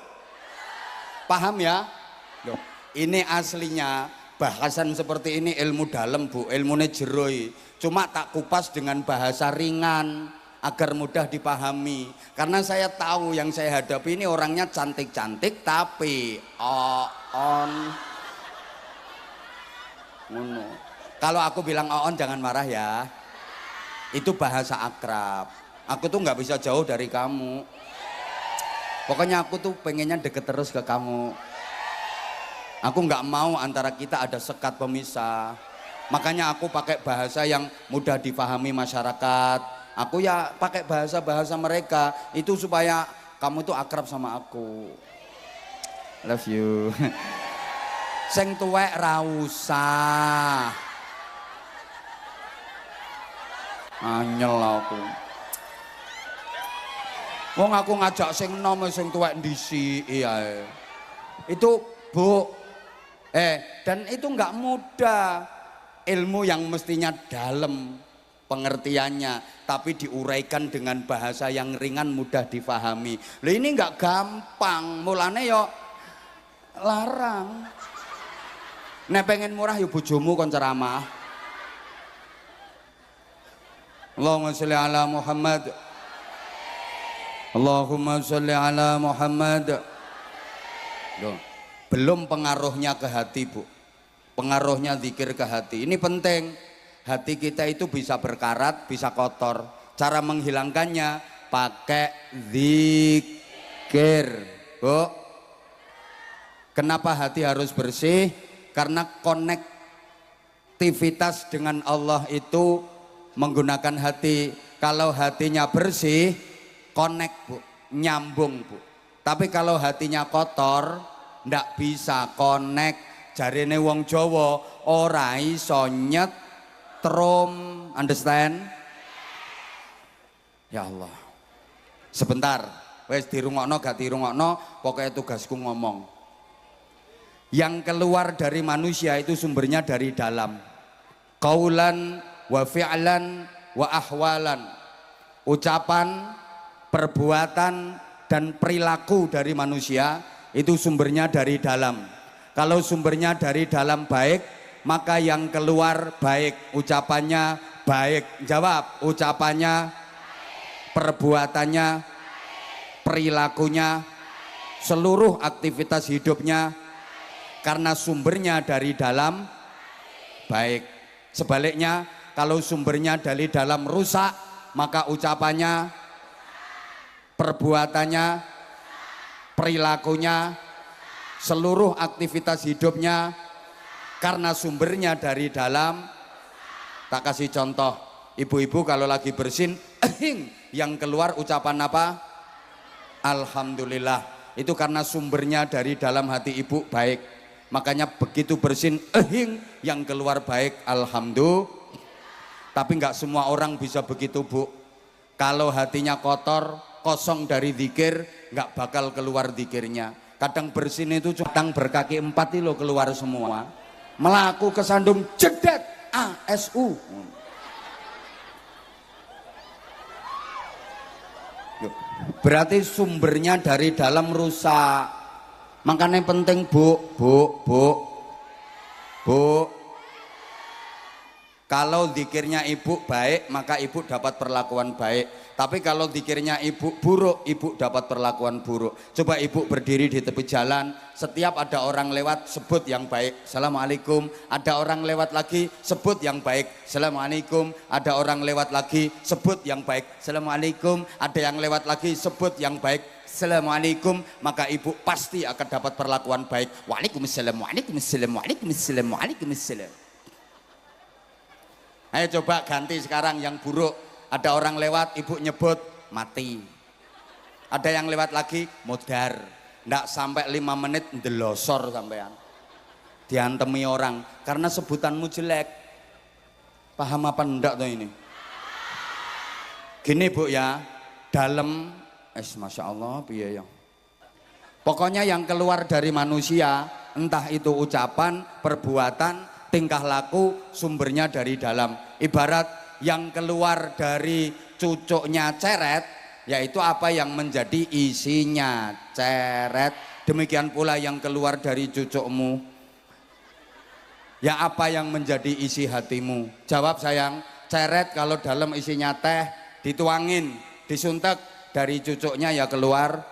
Paham ya? Loh, ini aslinya bahasan seperti ini ilmu dalam Bu, ilmunya jeroi. Cuma tak kupas dengan bahasa ringan agar mudah dipahami. Karena saya tahu yang saya hadapi ini orangnya cantik-cantik tapi Kalau aku bilang jangan marah ya. Itu bahasa akrab. Aku tuh nggak bisa jauh dari kamu. Pokoknya aku tuh pengennya deket terus ke kamu. Aku nggak mau antara kita ada sekat pemisah. Makanya aku pakai bahasa yang mudah dipahami masyarakat. Aku ya pakai bahasa-bahasa mereka itu supaya kamu tuh akrab sama aku. Love you. Sing tuwek ra usah. Anyel aku. Wong aku ngajak sing nom sing tuwek ndisiki ae. Itu Bu, dan itu nggak mudah. Ilmu yang mestinya dalam pengertiannya, tapi diuraikan dengan bahasa yang ringan mudah difahami. Loh ini nggak gampang, mulane yo larang. Nek pengen murah yo bojomu kon ceramah. Allahumma sholli ala Muhammad. Allahumma sholli ala Muhammad. Loh, belum pengaruhnya ke hati, Bu. Pengaruhnya zikir ke hati. Ini penting. Hati kita itu bisa berkarat, bisa kotor. Cara menghilangkannya pakai zikir. Bu. Kenapa hati harus bersih? Karena konektivitas dengan Allah itu menggunakan hati. Kalau hatinya bersih, connect, Bu, nyambung, Bu. Tapi kalau hatinya kotor, ndak bisa connect. Jarine wong Jawa ora iso nyetrum, understand? Ya Allah. Sebentar, wes dirungokno gak dirungokno, pokoknya tugasku ngomong. Yang keluar dari manusia itu sumbernya dari dalam. Qaulan wa fi'lan wa ahwalan. Ucapan, perbuatan dan perilaku dari manusia itu sumbernya dari dalam. Kalau sumbernya dari dalam baik, maka yang keluar baik, ucapannya baik. Jawab, ucapannya, perbuatannya, perilakunya, seluruh aktivitas hidupnya karena sumbernya dari dalam baik. Sebaliknya, kalau sumbernya dari dalam rusak, maka ucapannya, perbuatannya, perilakunya, seluruh aktivitas hidupnya karena sumbernya dari dalam. Tak kasih contoh, ibu-ibu kalau lagi bersin, yang keluar ucapan apa? Alhamdulillah. Itu karena sumbernya dari dalam hati ibu baik. Makanya begitu bersin, yang keluar baik, alhamdulillah. Tapi nggak semua orang bisa begitu, Bu. Kalau hatinya kotor, kosong dari zikir, nggak bakal keluar zikirnya. Kadang bersin itu kadang berkaki 4 itu keluar semua. Melaku kesandung jedet ASU. Berarti sumbernya dari dalam rusak. Makanya penting, Bu. Kalau zikirnya ibu baik, maka ibu dapat perlakuan baik. Tapi kalau zikirnya ibu buruk, ibu dapat perlakuan buruk. Coba ibu berdiri di tepi jalan, setiap ada orang lewat sebut yang baik, Assalamualaikum. Ada orang lewat lagi, sebut yang baik, Assalamualaikum. Ada orang lewat lagi, sebut yang baik, Assalamualaikum. Ada yang lewat lagi, sebut yang baik, Assalamualaikum. Maka ibu pasti akan dapat perlakuan baik. Waalaikumsalam, waalaikumsalam, waalaikumsalam, waalaikumsalam. Ayo coba ganti sekarang yang buruk. Ada orang lewat, ibu nyebut mati. Ada yang lewat lagi, modar. Nggak sampai 5 menit ndelosor sampean. Diantemi orang karena sebutanmu jelek. Paham apa enggak tuh ini? Gini, Bu, ya. Dalam Masya Allah, piye ya. Pokoknya yang keluar dari manusia, entah itu ucapan, perbuatan, tingkah laku, sumbernya dari dalam. Ibarat yang keluar dari cucuknya ceret, yaitu apa yang menjadi isinya ceret. Demikian pula yang keluar dari cucukmu, ya apa yang menjadi isi hatimu. Jawab sayang. Ceret kalau dalam isinya teh, dituangin, disuntek, dari cucuknya ya keluar.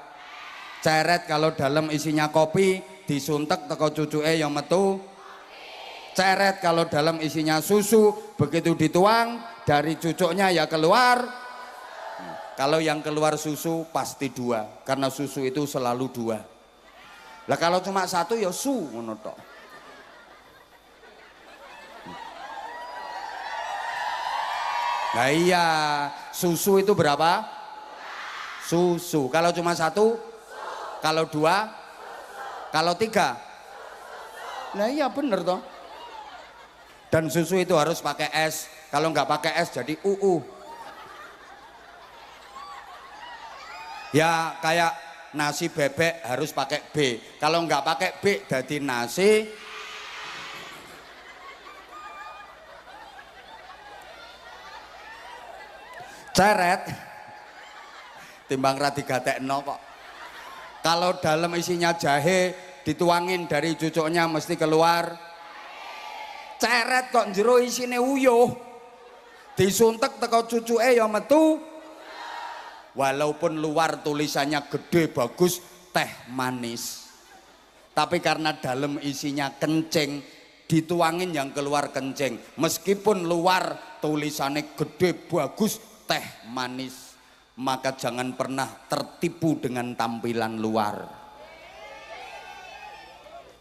Ceret kalau dalam isinya kopi, disuntek teko cucuke yang metu. Ceret kalau dalam isinya susu, begitu dituang dari cucuknya ya keluar. Kalau yang keluar susu pasti 2, karena susu itu selalu 2. Lah kalau cuma satu ya su ngono tok. Nah iya, susu itu berapa? Susu. Kalau cuma satu? Kalau dua? Kalau tiga? Nah iya bener toh. Dan susu itu harus pakai es. Kalau nggak pakai es jadi Ya kayak nasi bebek harus pakai B. Kalau nggak pakai B jadi nasi ceret. Timbang radi gatekno kok. Kalau dalam isinya jahe dituangin dari cucuknya mesti keluar ceret kok, jero isine uyuh. Disuntek teko cucuke ya metu. Walaupun luar tulisannya gede bagus teh manis. Tapi karena dalam isinya kencing, dituangin yang keluar kencing. Meskipun luar tulisannya gede bagus teh manis, maka jangan pernah tertipu dengan tampilan luar.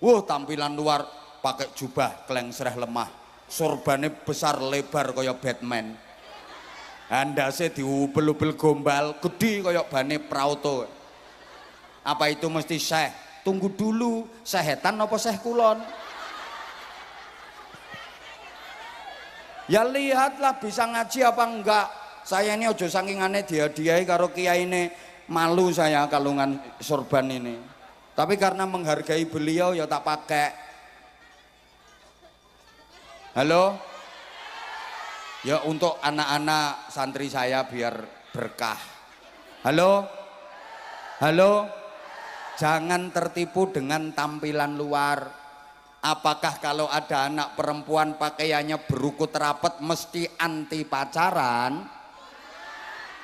Tampilan luar pakai jubah klengsreh lemah, sorbannya besar lebar kayak Batman, andase diubel-ubel gombal gede kayak bane prauto. Apa itu mesti syekh? Tunggu dulu, sehetan apa syekh kulon? Ya lihatlah bisa ngaji apa enggak. Saya ini ojo sangkingane dia karo kiai ini, malu saya kalungan sorban ini. Tapi karena menghargai beliau ya tak pakai. Halo? Ya untuk anak-anak santri saya biar berkah. Halo? Halo? Jangan tertipu dengan tampilan luar. Apakah kalau ada anak perempuan pakaiannya berukut rapet mesti anti pacaran?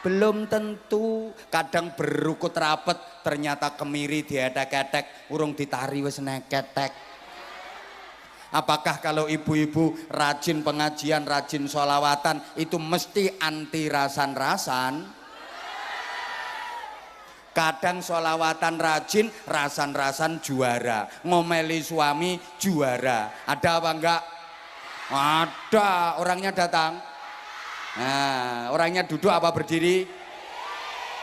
Belum tentu. Kadang berukut rapet ternyata kemiri diedek-edek urung ditari wis neketek. Apakah kalau ibu-ibu rajin pengajian, rajin sholawatan itu mesti anti rasan-rasan? Kadang sholawatan rajin, rasan-rasan juara, ngomeli suami juara. Ada apa enggak? Ada. Orangnya datang. Nah, orangnya duduk apa berdiri?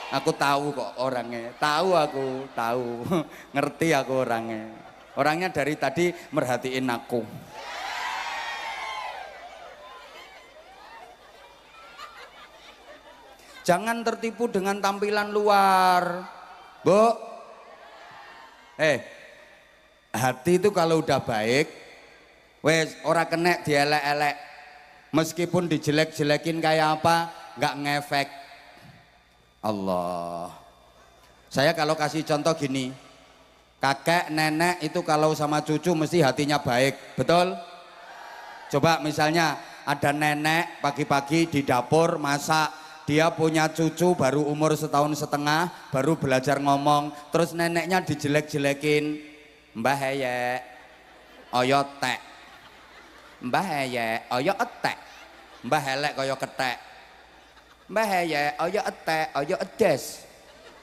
Aku tahu kok orangnya. Tahu aku, tahu. Ngerti aku orangnya. Orangnya dari tadi merhatiin aku. Jangan tertipu dengan tampilan luar, Bu. Hati itu kalau udah baik, wes ora kena dielek-elek. Meskipun dijelek-jelekin kayak apa, nggak ngefek. Allah. Saya kalau kasih contoh gini, kakek nenek itu kalau sama cucu mesti hatinya baik, betul? Coba misalnya ada nenek pagi-pagi di dapur masak. Dia punya cucu baru umur 1,5 tahun, baru belajar ngomong, terus neneknya dijelek-jelekin. Mbah heye, oyo tek. Mbah heye, oyo etek. Mbah helek koyo ketek. Mbah heye, oyo etek, oyo edes.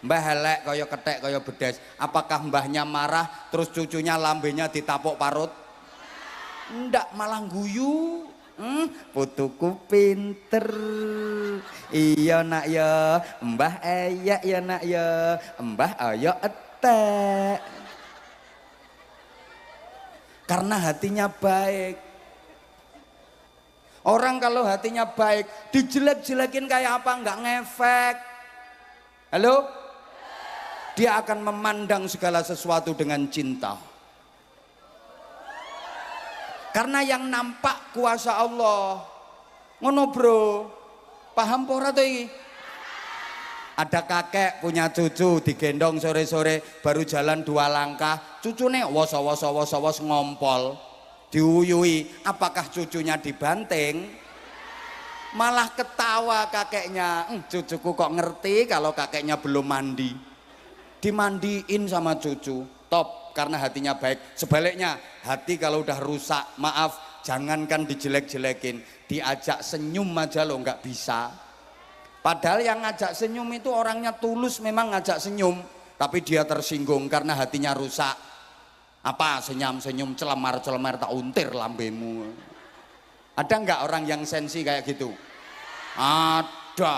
Mbah helek koyo ketek, koyo bedes. Apakah mbahnya marah terus cucunya lambenya ditapuk parut? Ndak, malah guyu. Putuku pinter. Iya nak ya, mbah eyak ya nak ya, mbah ayo etek. Karena hatinya baik. Orang kalau hatinya baik, dijelek-jelekin kayak apa nggak ngefek. Halo? Dia akan memandang segala sesuatu dengan cinta. Karena yang nampak kuasa Allah. Ngono bro, paham pora tuh ini? Ada kakek punya cucu digendong sore-sore baru jalan 2 langkah, cucune wos ngompol, diuyui. Apakah cucunya dibanting? Malah ketawa kakeknya. Cucuku kok ngerti kalau kakeknya belum mandi. Dimandiin sama cucu, top. Karena hatinya baik. Sebaliknya hati kalau udah rusak, maaf, jangankan dijelek-jelekin, diajak senyum aja lo nggak bisa. Padahal yang ngajak senyum itu orangnya tulus, memang ngajak senyum, tapi dia tersinggung karena hatinya rusak. Apa senyum-senyum celemar-celemar tak untir lambemu. Ada nggak orang yang sensi kayak gitu? Ada.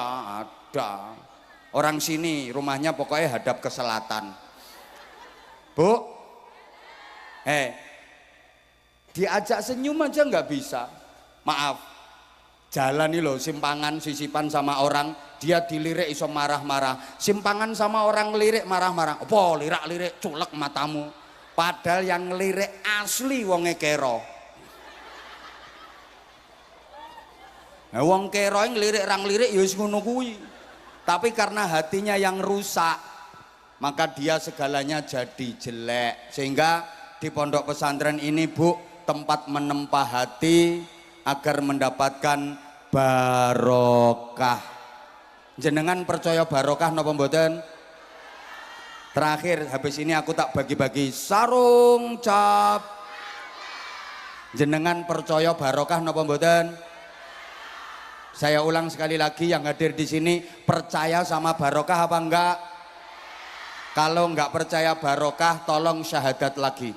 Orang sini rumahnya pokoknya hadap ke selatan. Bu, diajak senyum aja nggak bisa. Maaf, jalan nih loh simpangan sisipan sama orang, dia dilirik iso marah-marah. Simpangan sama orang lirik marah-marah. Apa lirak-lirik culek matamu. Padahal yang ngelirik asli wonge kero. Nah, wong kero yang ngelirik rang lirik ya wis ngono kuwi. Tapi karena hatinya yang rusak, maka dia segalanya jadi jelek. Sehingga di pondok pesantren ini, Bu, tempat menempa hati agar mendapatkan barokah. Jenengan percaya barokah napa mboten? Terakhir habis ini aku tak bagi-bagi sarung cap. Jenengan percaya barokah napa mboten? Saya ulang sekali lagi, yang hadir di sini percaya sama barokah apa enggak? Kalau enggak percaya barokah, tolong syahadat lagi.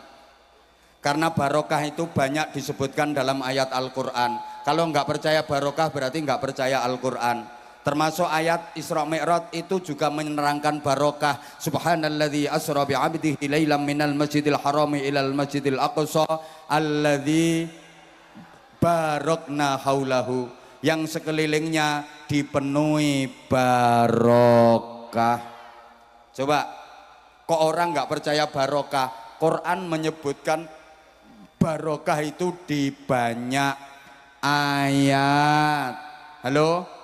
Karena barokah itu banyak disebutkan dalam ayat Al-Quran. Kalau enggak percaya barokah berarti enggak percaya Al-Quran. Termasuk ayat Isra Mi'raj itu juga menerangkan barokah. Subhanalladzi asra bi'abdihi lailan minal masjidil harami ilal masjidil aqsa alladzi barokna haulahu, yang sekelilingnya dipenuhi barokah. Coba, kok orang nggak percaya barokah? Quran menyebutkan barokah itu di banyak ayat. Halo?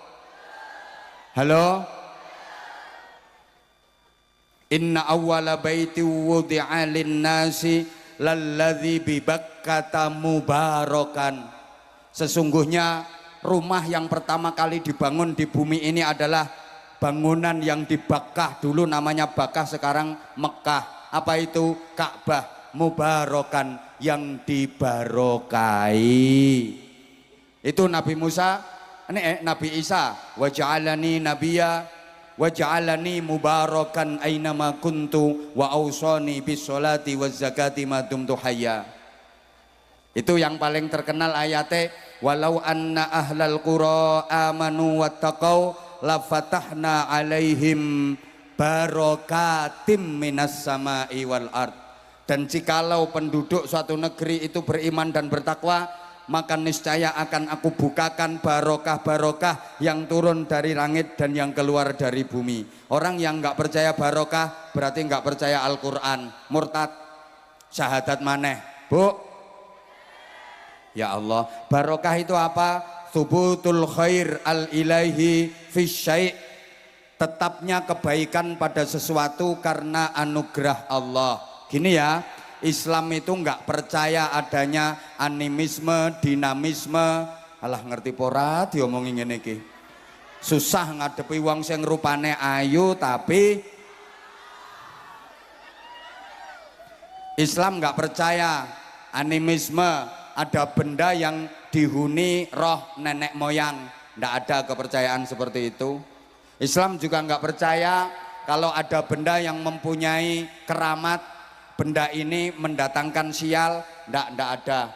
Halo? Inna awwala baiti wudi'a lin-nasi lalladzi bi Bakkata mubarakan. Sesungguhnya rumah yang pertama kali dibangun di bumi ini adalah bangunan yang di Bakkah, dulu namanya Bakkah, sekarang Mekah. Apa itu? Ka'bah, mubarakan, yang dibarokai. Itu Nabi Musa, Nabi Isa, waj'alani nabiyya waj'alani mubarakan ainama kuntu wa ausani bis sholati waz zakati ma dumtu hayya. Itu yang paling terkenal ayatnya, walau anna ahlal qura amanu wattaqau lafatahna alaihim barakatim minas sama'i wal ard. Dan jikalau penduduk suatu negeri itu beriman dan bertakwa, maka niscaya akan aku bukakan barokah-barokah yang turun dari langit dan yang keluar dari bumi. Orang yang nggak percaya barokah berarti nggak percaya Al-Quran, murtad. Syahadat maneh, Bu? Ya Allah, barokah itu apa? Thubutul khair al-ilahi fisyai', tetapnya kebaikan pada sesuatu karena anugerah Allah. Gini ya, Islam itu nggak percaya adanya animisme, dinamisme. Alah ngerti pora diomongin ngene iki. Susah ngadepi wong sing rupane ayu tapi Islam nggak percaya animisme, ada benda yang dihuni roh nenek moyang. Nggak ada kepercayaan seperti itu. Islam juga nggak percaya kalau ada benda yang mempunyai keramat, benda ini mendatangkan sial. Nggak ada.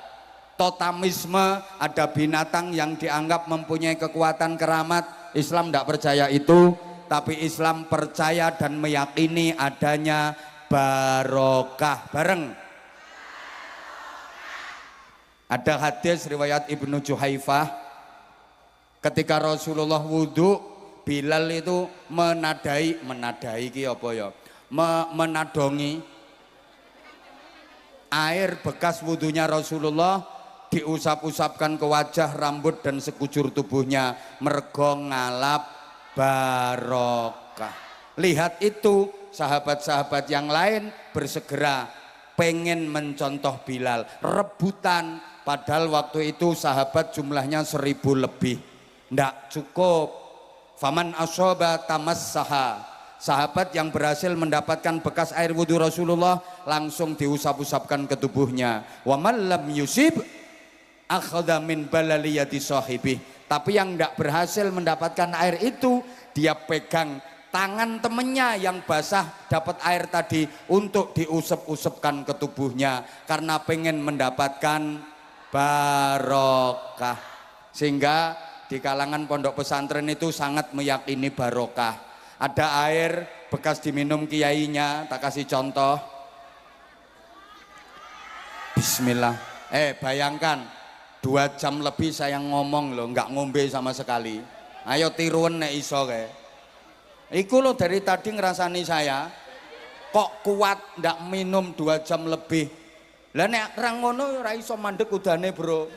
Totamisme, ada binatang yang dianggap mempunyai kekuatan keramat. Islam nggak percaya itu, tapi Islam percaya dan meyakini adanya barokah. Bareng. Ada hadis riwayat Ibnu Juhaifah, ketika Rasulullah wudhu, Bilal itu menadai ki apa ya? Menadongi air bekas wudhunya Rasulullah, diusap-usapkan ke wajah, rambut dan sekujur tubuhnya, mergo ngalap barokah. Lihat itu, sahabat-sahabat yang lain bersegera pengen mencontoh Bilal, rebutan. Padahal waktu itu sahabat jumlahnya 1000 lebih. Ndak cukup. Faman asoba tamassaha, sahabat yang berhasil mendapatkan bekas air wudhu Rasulullah langsung diusap-usapkan ke tubuhnya. Wa man lam yusib akhadha min balaliyati sahibih. Tapi yang ndak berhasil mendapatkan air itu, dia pegang tangan temennya yang basah dapat air tadi untuk diusap-usapkan ke tubuhnya karena pengen mendapatkan barokah. Sehingga di kalangan pondok pesantren itu sangat meyakini barokah. Ada air bekas diminum kiainya, tak kasih contoh. Bismillah. Bayangkan 2 jam lebih saya ngomong loh, nggak ngombe sama sekali. Ayo tiruan nek iso kae. Iku loh dari tadi ngerasani saya kok kuat ndak minum 2 jam lebih. Lah nek ra ngono ora iso mandek udane, Bro.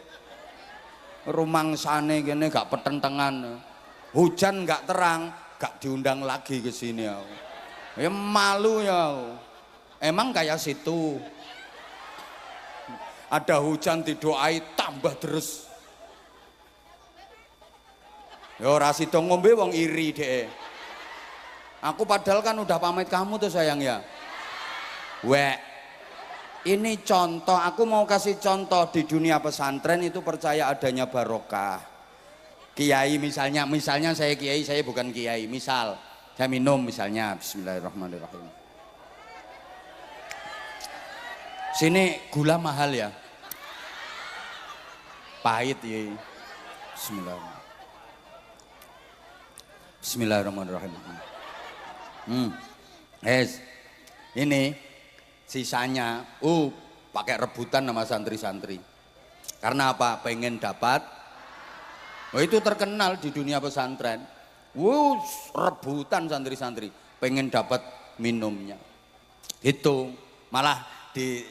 Rumangsane kene gak petentengan. Hujan gak terang, gak diundang lagi ke sini aku. Ya malu ya. Emang kayak situ. Ada hujan didoai tambah terus. Ya ora sida ngombe wong iri deh. Aku padahal kan udah pamit kamu tuh sayang ya. Wek. Ini contoh, aku mau kasih contoh di dunia pesantren itu percaya adanya barokah. Kiai misalnya saya kiai, saya bukan kiai. Misal, saya minum misalnya, bismillahirrahmanirrahim. Sini gula mahal ya. Pahit ya. Bismillahirrahmanirrahim. Ini sisanya pakai rebutan sama santri-santri. Karena apa? Pengen dapat. Itu terkenal di dunia pesantren. Rebutan santri-santri pengen dapat minumnya. Itu malah di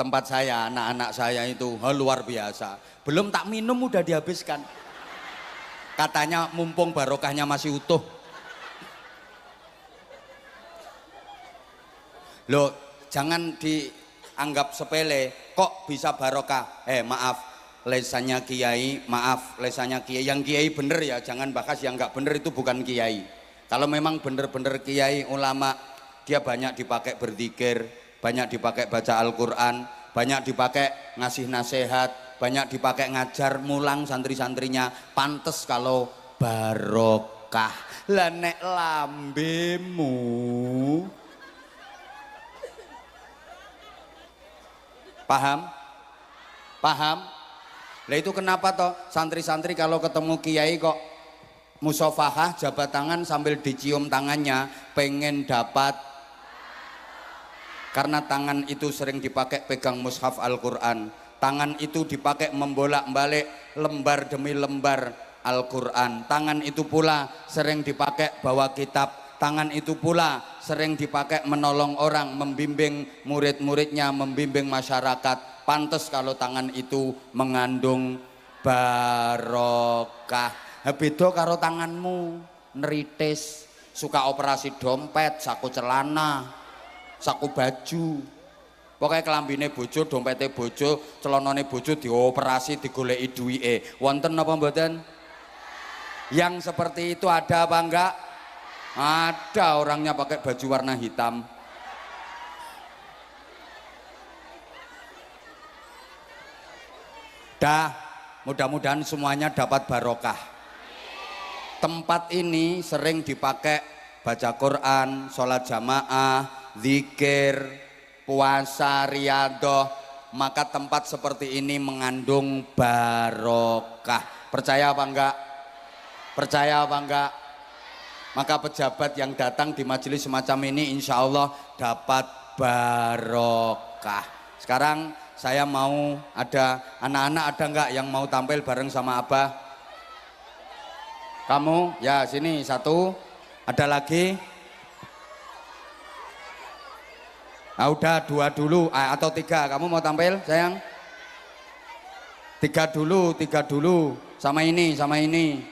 tempat saya, anak-anak saya itu luar biasa. Belum tak minum udah dihabiskan. Katanya mumpung barokahnya masih utuh. Loh, jangan dianggap sepele, kok bisa barokah? Maaf, lesannya kiai, yang kiai bener ya, jangan bahas yang nggak bener, itu bukan kiai. Kalau memang bener-bener kiai ulama, dia banyak dipakai berzikir, banyak dipakai baca Al-Quran, banyak dipakai ngasih nasihat, banyak dipakai ngajar mulang santri-santrinya. Pantes kalau barokah. Lah nek lambemu paham? Lah itu kenapa toh santri-santri kalau ketemu kiai kok musafahah jabat tangan sambil dicium tangannya, pengen dapat, karena tangan itu sering dipakai pegang mushaf Al-Quran, tangan itu dipakai membolak-balik lembar demi lembar Al-Quran, tangan itu pula sering dipakai bawa kitab, tangan itu pula sering dipakai menolong orang, membimbing murid-muridnya, membimbing masyarakat. Pantes kalau tangan itu mengandung barokah. Beda karo tanganmu neritis, suka operasi dompet, saku celana, saku baju. Pokoknya kelambine bojo, dompete bojo, celanane bojo dioperasi, digoleki duwike. Wonten apa mboten? Yang seperti itu ada apa enggak? Ada, orangnya pakai baju warna hitam. Dah, mudah-mudahan semuanya dapat barokah. Tempat ini sering dipakai baca Quran, sholat jamaah, zikir, puasa, riyadhah. Maka tempat seperti ini mengandung barokah. Percaya apa enggak? Percaya apa enggak? Maka pejabat yang datang di majelis semacam ini insya Allah dapat barokah. Sekarang saya mau ada anak-anak, ada enggak yang mau tampil bareng sama Abah? Kamu? Ya sini satu. Ada lagi? Nah, udah 2 dulu atau 3. Kamu mau tampil sayang? 3 dulu sama ini.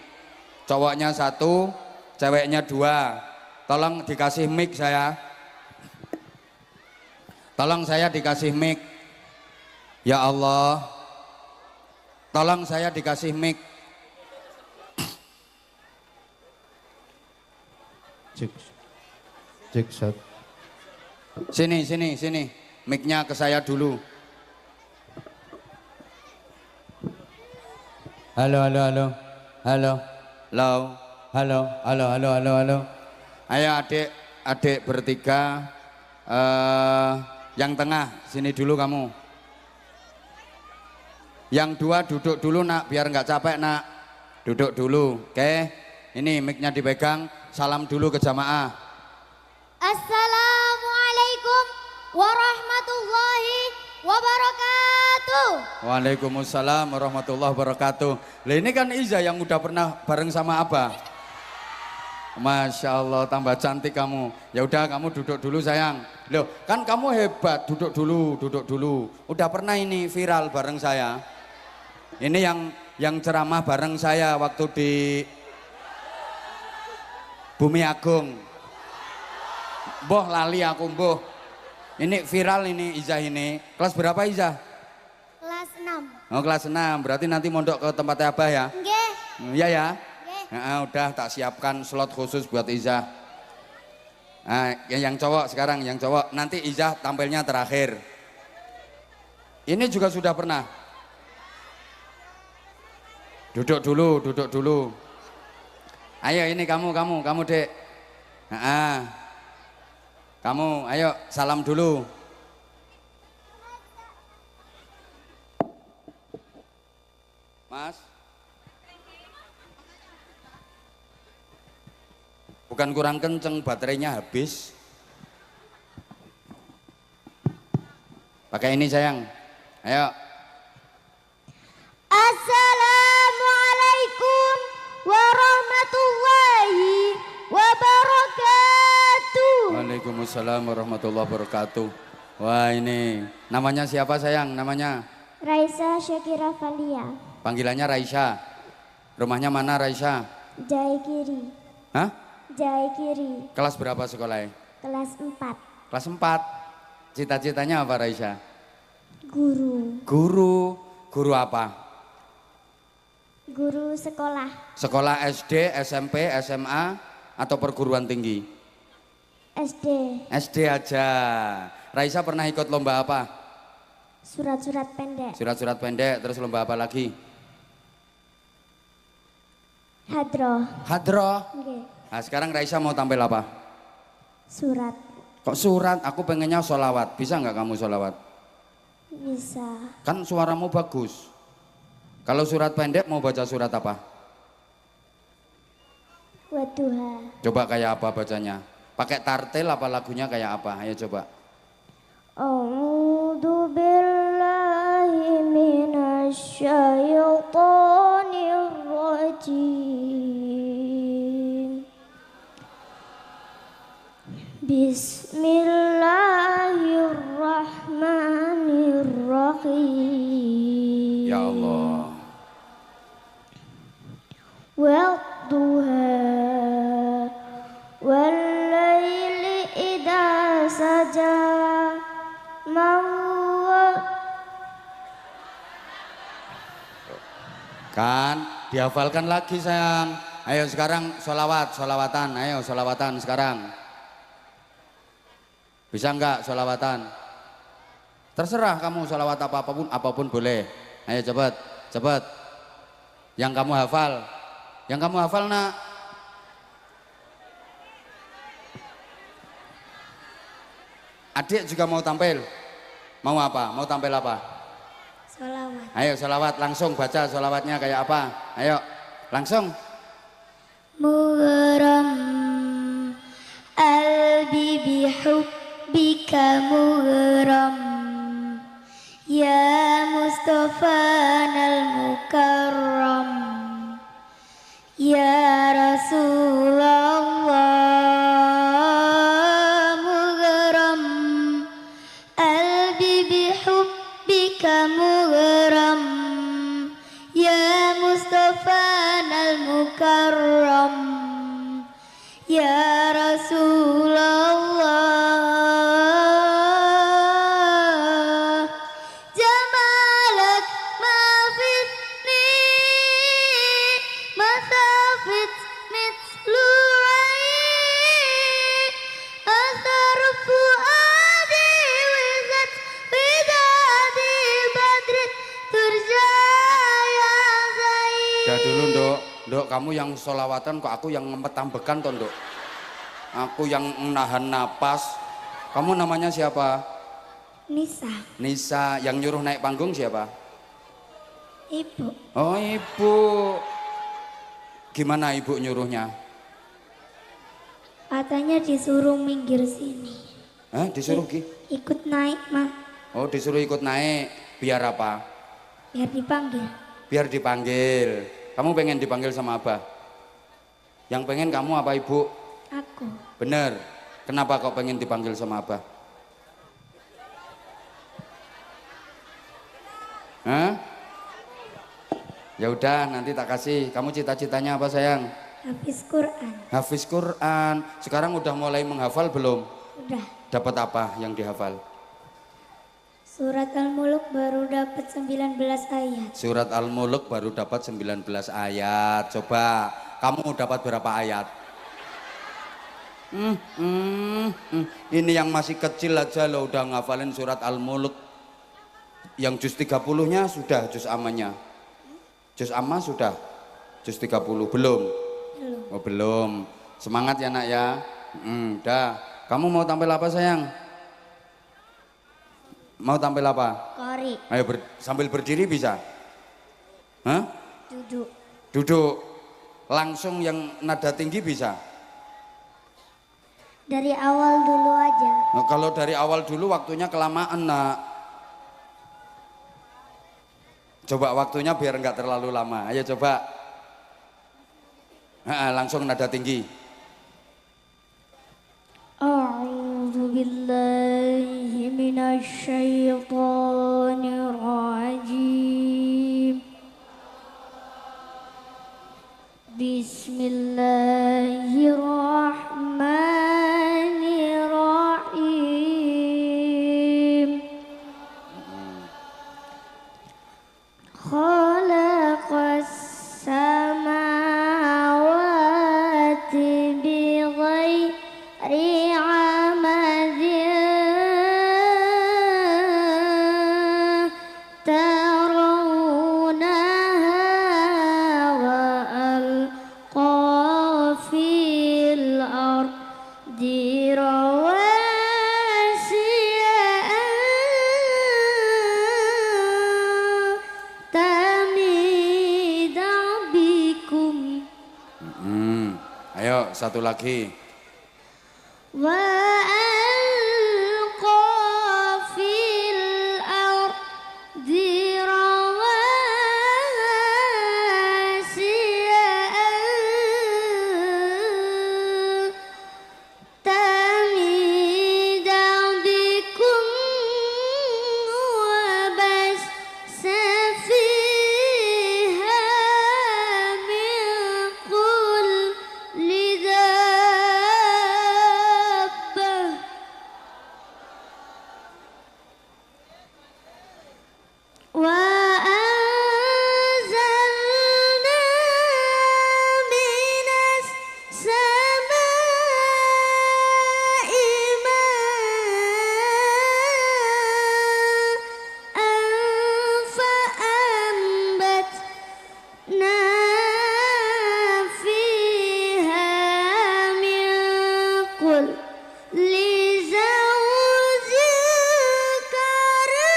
Cowoknya 1, ceweknya 2. Tolong dikasih mic saya. Tolong saya dikasih mic. Ya Allah. Tolong saya dikasih mic. Cek shot. Sini. Mic-nya ke saya dulu. Halo. Ayo adik bertiga, yang tengah sini dulu kamu. Yang dua duduk dulu nak, biar nggak capek nak. Duduk dulu, oke? Ini mic-nya dipegang, salam dulu ke jamaah. Assalamualaikum warahmatullahi wabarakatuh. Waalaikumsalam warahmatullahi wabarakatuh. Lah ini kan Iza yang udah pernah bareng sama Abah. Masya Allah, tambah cantik kamu. Ya udah, kamu duduk dulu sayang. Loh, kan kamu hebat, duduk dulu. Udah pernah ini viral bareng saya. Ini yang ceramah bareng saya waktu di Bumi Agung. Boh lali aku boh. Ini viral ini Iza ini. Kelas berapa Iza? Kelas 6. Oh kelas 6, berarti nanti mondok ke tempatnya Abah ya? Nggih. Iya ya? Nggih. Udah tak siapkan slot khusus buat Iza. Nah, yang cowok sekarang, yang cowok. Nanti Iza tampilnya terakhir. Ini juga sudah pernah. Duduk dulu. Ayo ini kamu Dek. Kamu, ayo salam dulu. Mas. Bukan kurang kenceng, baterainya habis. Pakai ini sayang. Ayo. Assalamualaikum warahmatullahi wabarakatuh. Waalaikumsalam warahmatullahi wabarakatuh. Wah ini, namanya siapa sayang? Namanya? Raisa Syakira Valia. Panggilannya Raisa. Rumahnya mana Raisa? Jai Kiri. Hah? Jai Kiri. Kelas berapa sekolahnya? Kelas 4. Kelas 4. Cita-citanya apa Raisa? Guru. Guru apa? Guru sekolah. Sekolah SD, SMP, SMA atau perguruan tinggi? SD. SD aja. Raisa pernah ikut lomba apa? Surat-surat pendek. Surat-surat pendek, terus lomba apa lagi? Hadroh. Hadroh. Nggih. Nah sekarang Raisa mau tampil apa? Surat. Kok surat? Aku pengennya sholawat. Bisa nggak kamu sholawat? Bisa. Kan suaramu bagus. Kalau surat pendek mau baca surat apa? Wadduha. Coba kayak apa bacanya? Pakai tartil apa lagunya kayak apa? Ayo coba. A'udzu billahi minasyaitonir rajim. Bismillahirrahmanirrahim. Ya Allah. Wadduha wallaili idza saja Kan dihafalkan lagi sayang. Ayo sekarang sholawatan. Ayo sholawatan sekarang. Bisa enggak sholawatan? Terserah kamu sholawat apapun boleh. Ayo cepet. Yang kamu hafal nak. Adik juga mau tampil. Mau apa? Mau tampil apa? Sholawat. Ayo sholawat langsung baca sholawatnya kayak apa? Ayo langsung. Mughram albi bihubbika mughram ya Mustafa al-mukarram ya Rasulullah mughram albi bihubbika mughram ya Mustafa al-mukarram ya Rasulullah jamalak ma fitni masafit mithlu athar fuadi wizat widadi badrin turja ya zaid. Udah dulu Nduk, kamu yang sholawatan kok aku yang ngempet tambekan toh Nduk. Aku yang nahan napas. Kamu namanya siapa? Nisa. Nisa. Yang nyuruh naik panggung siapa? Ibu. Oh, ibu. Gimana ibu nyuruhnya? Katanya disuruh minggir sini. Hah, disuruh Ikut naik, Ma. Oh, disuruh ikut naik. Biar apa? Biar dipanggil. Biar dipanggil. Kamu pengen dipanggil sama Abah? Yang pengen kamu apa ibu? Aku. Bener. Kenapa kok pengen dipanggil sama Abah? Hah? Ya udah, nanti tak kasih. Kamu cita-citanya apa sayang? Hafiz Quran. Hafiz Quran. Sekarang udah mulai menghafal belum? Udah. Dapat apa yang dihafal? Surat Al-Muluk baru dapat 19 ayat. Surat Al-Muluk baru dapat 19 ayat. Coba, kamu dapat berapa ayat? Ini yang masih kecil aja loh udah ngafalin surat Al-Muluk. Yang juz 30-nya sudah, juz amanya. Juz amma sudah, juz 30 belum? Belum. Oh belum. Semangat ya nak ya. Dah. Kamu mau tampil apa sayang? Mau tampil apa? Qari. Ayo sambil berdiri bisa? Hah? Duduk. Duduk. Langsung yang nada tinggi bisa? Dari awal dulu aja. Nah, kalau dari awal dulu waktunya kelamaan nak. Coba waktunya biar nggak terlalu lama. Ayo coba. Langsung nada tinggi. A'udzu billahi minasy syaithanir rajim. Bismillahirrahmanirrahim. Khalaqas samawati bighairi amadin tarawunaha wa alqa fil ardi rawasiya tamida bikum. Ayo satu lagi. Wa alqa fil ardi rawasiya tamida bikum wa bassa fiha min kulli dabbah. Wa anzalna minas samai ma'an fa ambatna fiha min kulli zawjin karim.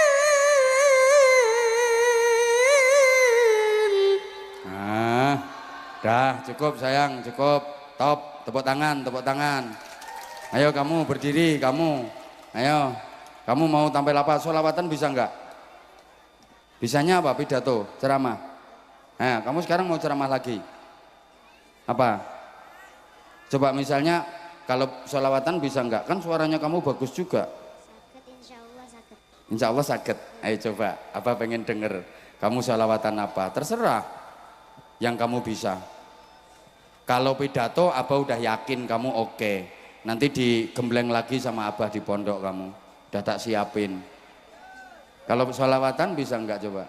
Dah cukup sayang, cukup. Top, tepuk tangan, tepuk tangan. Ayo kamu berdiri, kamu. Ayo, kamu mau tampil apa? Sholawatan bisa nggak? Bisanya apa? Pidato, ceramah. Nah, kamu sekarang mau ceramah lagi? Apa? Coba misalnya kalau sholawatan bisa nggak? Kan suaranya kamu bagus juga. Sakit, insyaallah sakit. Insya Allah sakit. Ayo coba, apa pengen denger? Kamu sholawatan apa? Terserah yang kamu bisa. Kalau pidato Abah udah yakin kamu oke. Nanti digembleng lagi sama Abah di pondok kamu. Udah tak siapin. Kalau sholawatan bisa nggak coba?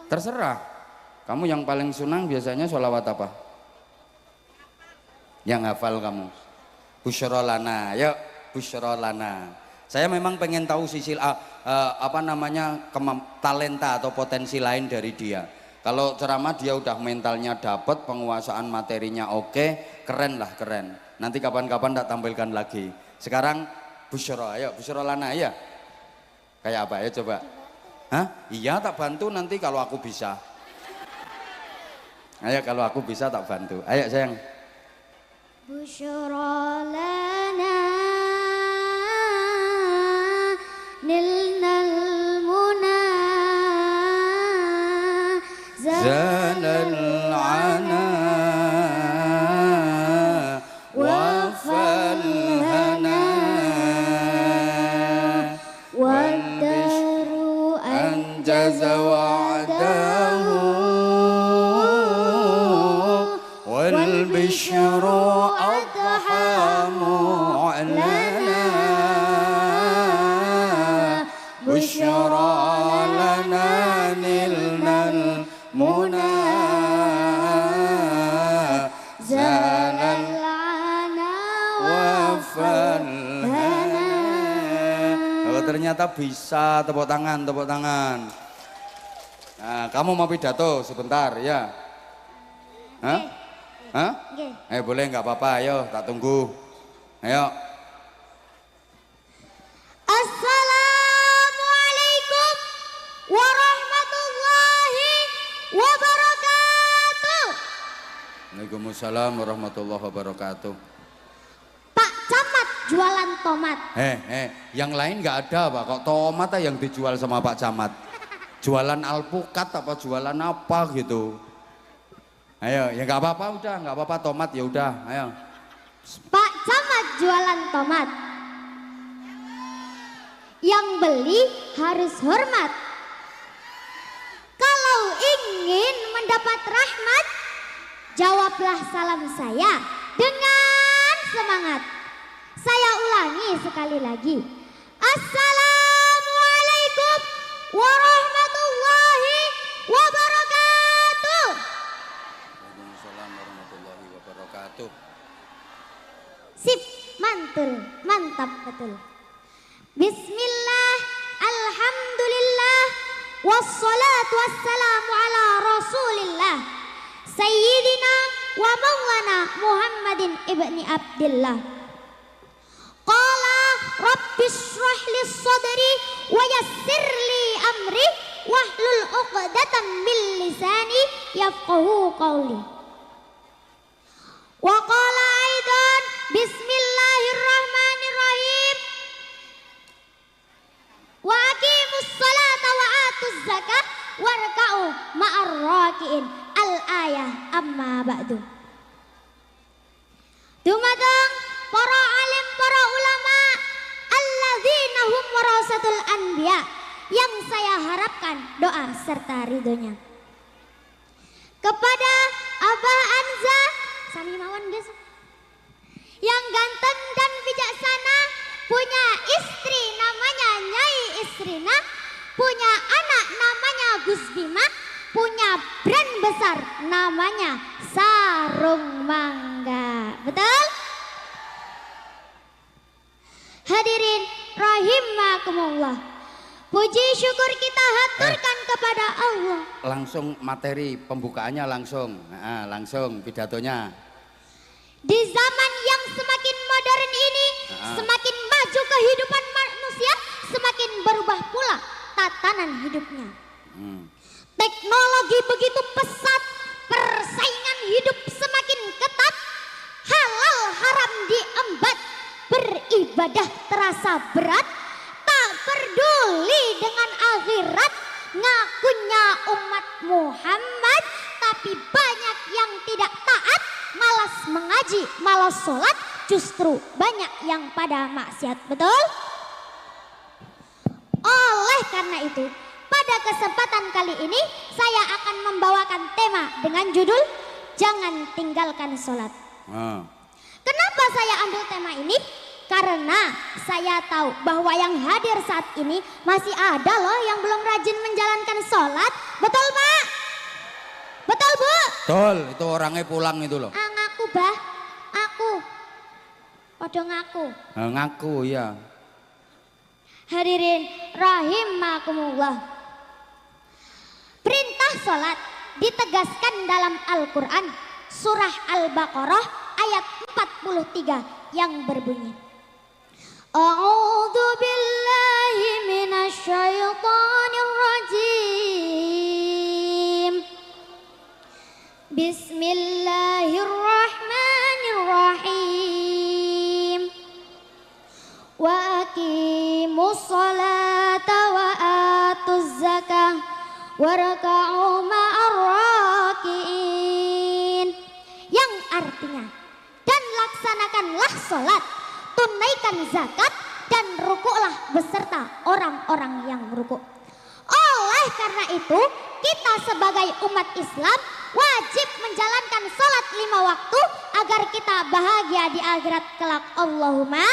Terserah. Kamu yang paling sunang biasanya sholawat apa? Yang hafal kamu. Busyrolana, yuk busyrolana. Saya memang pengen tahu sisi talenta atau potensi lain dari dia. Kalau ceramah dia udah mentalnya dapat, penguasaan materinya oke, keren lah keren. Nanti kapan-kapan tak tampilkan lagi. Sekarang Busyra, ayo Busyra Lana ya. Kayak apa ya coba? Hah? Iya tak bantu nanti kalau aku bisa. Ayo kalau aku bisa tak bantu. Ayo sayang. Busyra lana nilnal muna Zalal ana wa falhana wal daru anjaza wa'dahu wal bishru adha mu'lana busyra lana nilnal muna zalal ana wa falhana. Oh, ternyata bisa. Tepuk tangan, tepuk tangan. Nah, kamu mau pidato sebentar ya? Hah? Hah? Nggih. Boleh nggak apa-apa, ayo tak tunggu. Ayo. Assalamualaikum warahmatullahi wabarakatuh. Waalaikumsalam warahmatullahi wabarakatuh. Pak Camat jualan tomat. Yang lain nggak ada Pak, kok tomat yang dijual sama Pak Camat? Jualan alpukat apa jualan apa gitu? Ayo, ya nggak apa-apa udah, nggak apa-apa tomat ya udah, ayo. Pak Camat jualan tomat. Yang beli harus hormat. Kalau ingin mendapat rahmat, jawablah salam saya dengan semangat. Saya ulangi sekali lagi. Assalamualaikum warahmatullahi wabarakatuh. Waalaikumsalam warahmatullahi wabarakatuh. Sip, mantul, mantap betul. Bismillah, alhamdulillah, wassalatu wassalamu ala rasulillah Sayyidina wa maulana Muhammadin ibni Abdillah. Qala rabbis shrahli sadri wa yassirli amri wahlul uqdatan min lisani yafqahu qawli. Wa qala aidan bismillahirrahmanirrahim wa aqimus salata wa atuz zakah warka'u ma'ar raki'in al-ayah amma ba'du. Dumateng para alim, para ulama alladzina hum warasatul anbiya, yang saya harapkan doa serta ridhonya kepada Abah Anza sami mawon guys, yang ganteng dan bijaksana, punya istri namanya Nyai Isrina, punya anak namanya Gus Bima, punya brand besar namanya Sarung Mangga. Betul? Hadirin rahimakumullah, puji syukur kita haturkan kepada Allah. Langsung materi pembukaannya langsung, langsung pidatonya. Di zaman yang semakin modern ini, semakin maju kehidupan manusia, semakin berubah pula tatanan hidupnya. Teknologi begitu pesat, persaingan hidup semakin ketat, halal haram diembat, beribadah terasa berat, tak peduli dengan akhirat, ngakunya umat Muhammad, tapi banyak yang tidak taat, malas mengaji, malas sholat, justru banyak yang pada maksiat. Betul? Oleh karena itu, pada kesempatan kali ini saya akan membawakan tema dengan judul Jangan Tinggalkan Sholat. Kenapa saya ambil tema ini? Karena saya tahu bahwa yang hadir saat ini masih ada loh yang belum rajin menjalankan sholat. Betul Pak? Betul Bu? Betul, itu orangnya pulang itu loh. Ngaku bah, aku. Podo ngaku. Ngaku ya. Hadirin rahimakumullah. Perintah sholat ditegaskan dalam Al-Quran surah Al-Baqarah ayat 40 43 yang berbunyi A'udzu billahi minasyaitonir rajim. Bismillahirrahmanirrahim. Wa aqimus sholata wa atuz zakah warka'u ma'ar raki'in. Yang artinya, dan laksanakanlah sholat, tunaikan zakat, dan rukuklah beserta orang-orang yang rukuk. Oleh karena itu, kita sebagai umat Islam wajib menjalankan sholat 5 waktu agar kita bahagia di akhirat kelak. Allahumma.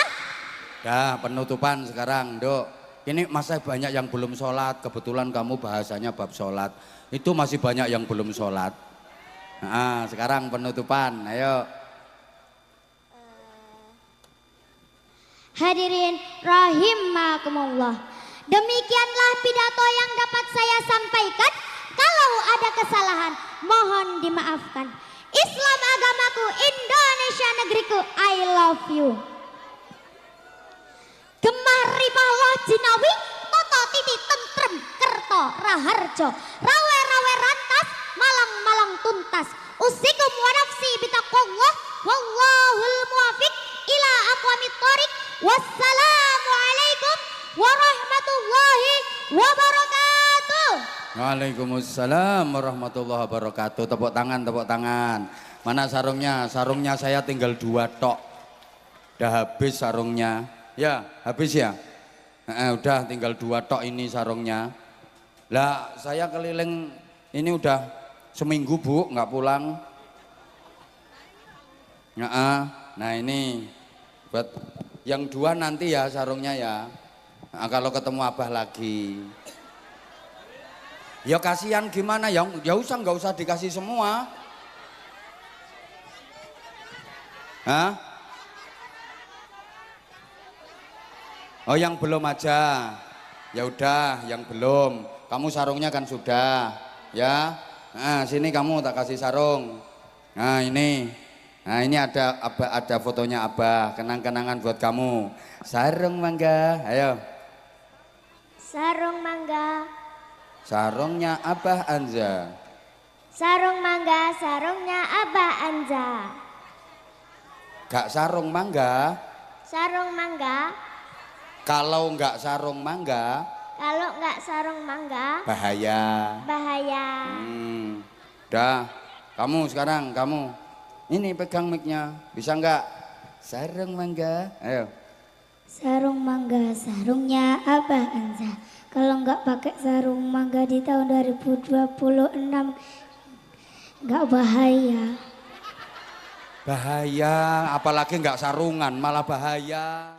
Dah penutupan sekarang, Dok. Ini masih banyak yang belum sholat. Kebetulan kamu bahasanya bab sholat. Itu masih banyak yang belum sholat. Nah, sekarang penutupan, ayo. Hadirin rahimakumullah. Demikianlah pidato yang dapat saya sampaikan. Kalau ada kesalahan, mohon dimaafkan. Islam agamaku, Indonesia negeriku, I love you. Gemah rimalah jinawi, toto titi tentrem, kerto raharjo, rawe-rawe rantas, malang-malang tuntas. Usikum wa nafsi bitaqwallah, wallahul muwafiq ila aqwamit thoriq. Wassalamualaikum warahmatullahi wabarakatuh. Waalaikumsalam warahmatullahi wabarakatuh. Tepuk tangan, tepuk tangan. Mana sarungnya? Sarungnya saya tinggal 2 tok. Udah habis sarungnya. Ya, habis ya? Udah tinggal 2 tok ini sarungnya. Lah, saya keliling ini udah seminggu, Bu, nggak pulang. Nah, ini buat yang 2 nanti ya sarungnya ya. Nah, kalau ketemu Abah lagi. Ya kasihan gimana ya? Ya usah, nggak usah dikasih semua. Hah? Oh, yang belum aja. Ya udah, yang belum. Kamu sarungnya kan sudah, ya. Nah, sini kamu tak kasih sarung. Nah, ini. Nah, ini ada fotonya Abah, kenang-kenangan buat kamu. Sarung mangga, ayo. Sarung mangga. Sarungnya Abah Anza. Sarung mangga, sarungnya Abah Anza. Gak sarung mangga. Sarung mangga. Kalau nggak sarung mangga. Kalau nggak sarung mangga. Bahaya. Bahaya. Dah, kamu sekarang kamu. Ini pegang mic-nya. Bisa nggak? Sarung mangga. Ayo. Sarung mangga, sarungnya Abah Anza. Kalau nggak pakai sarung mangga di tahun 2026 nggak bahaya. Bahaya, apalagi nggak sarungan malah bahaya.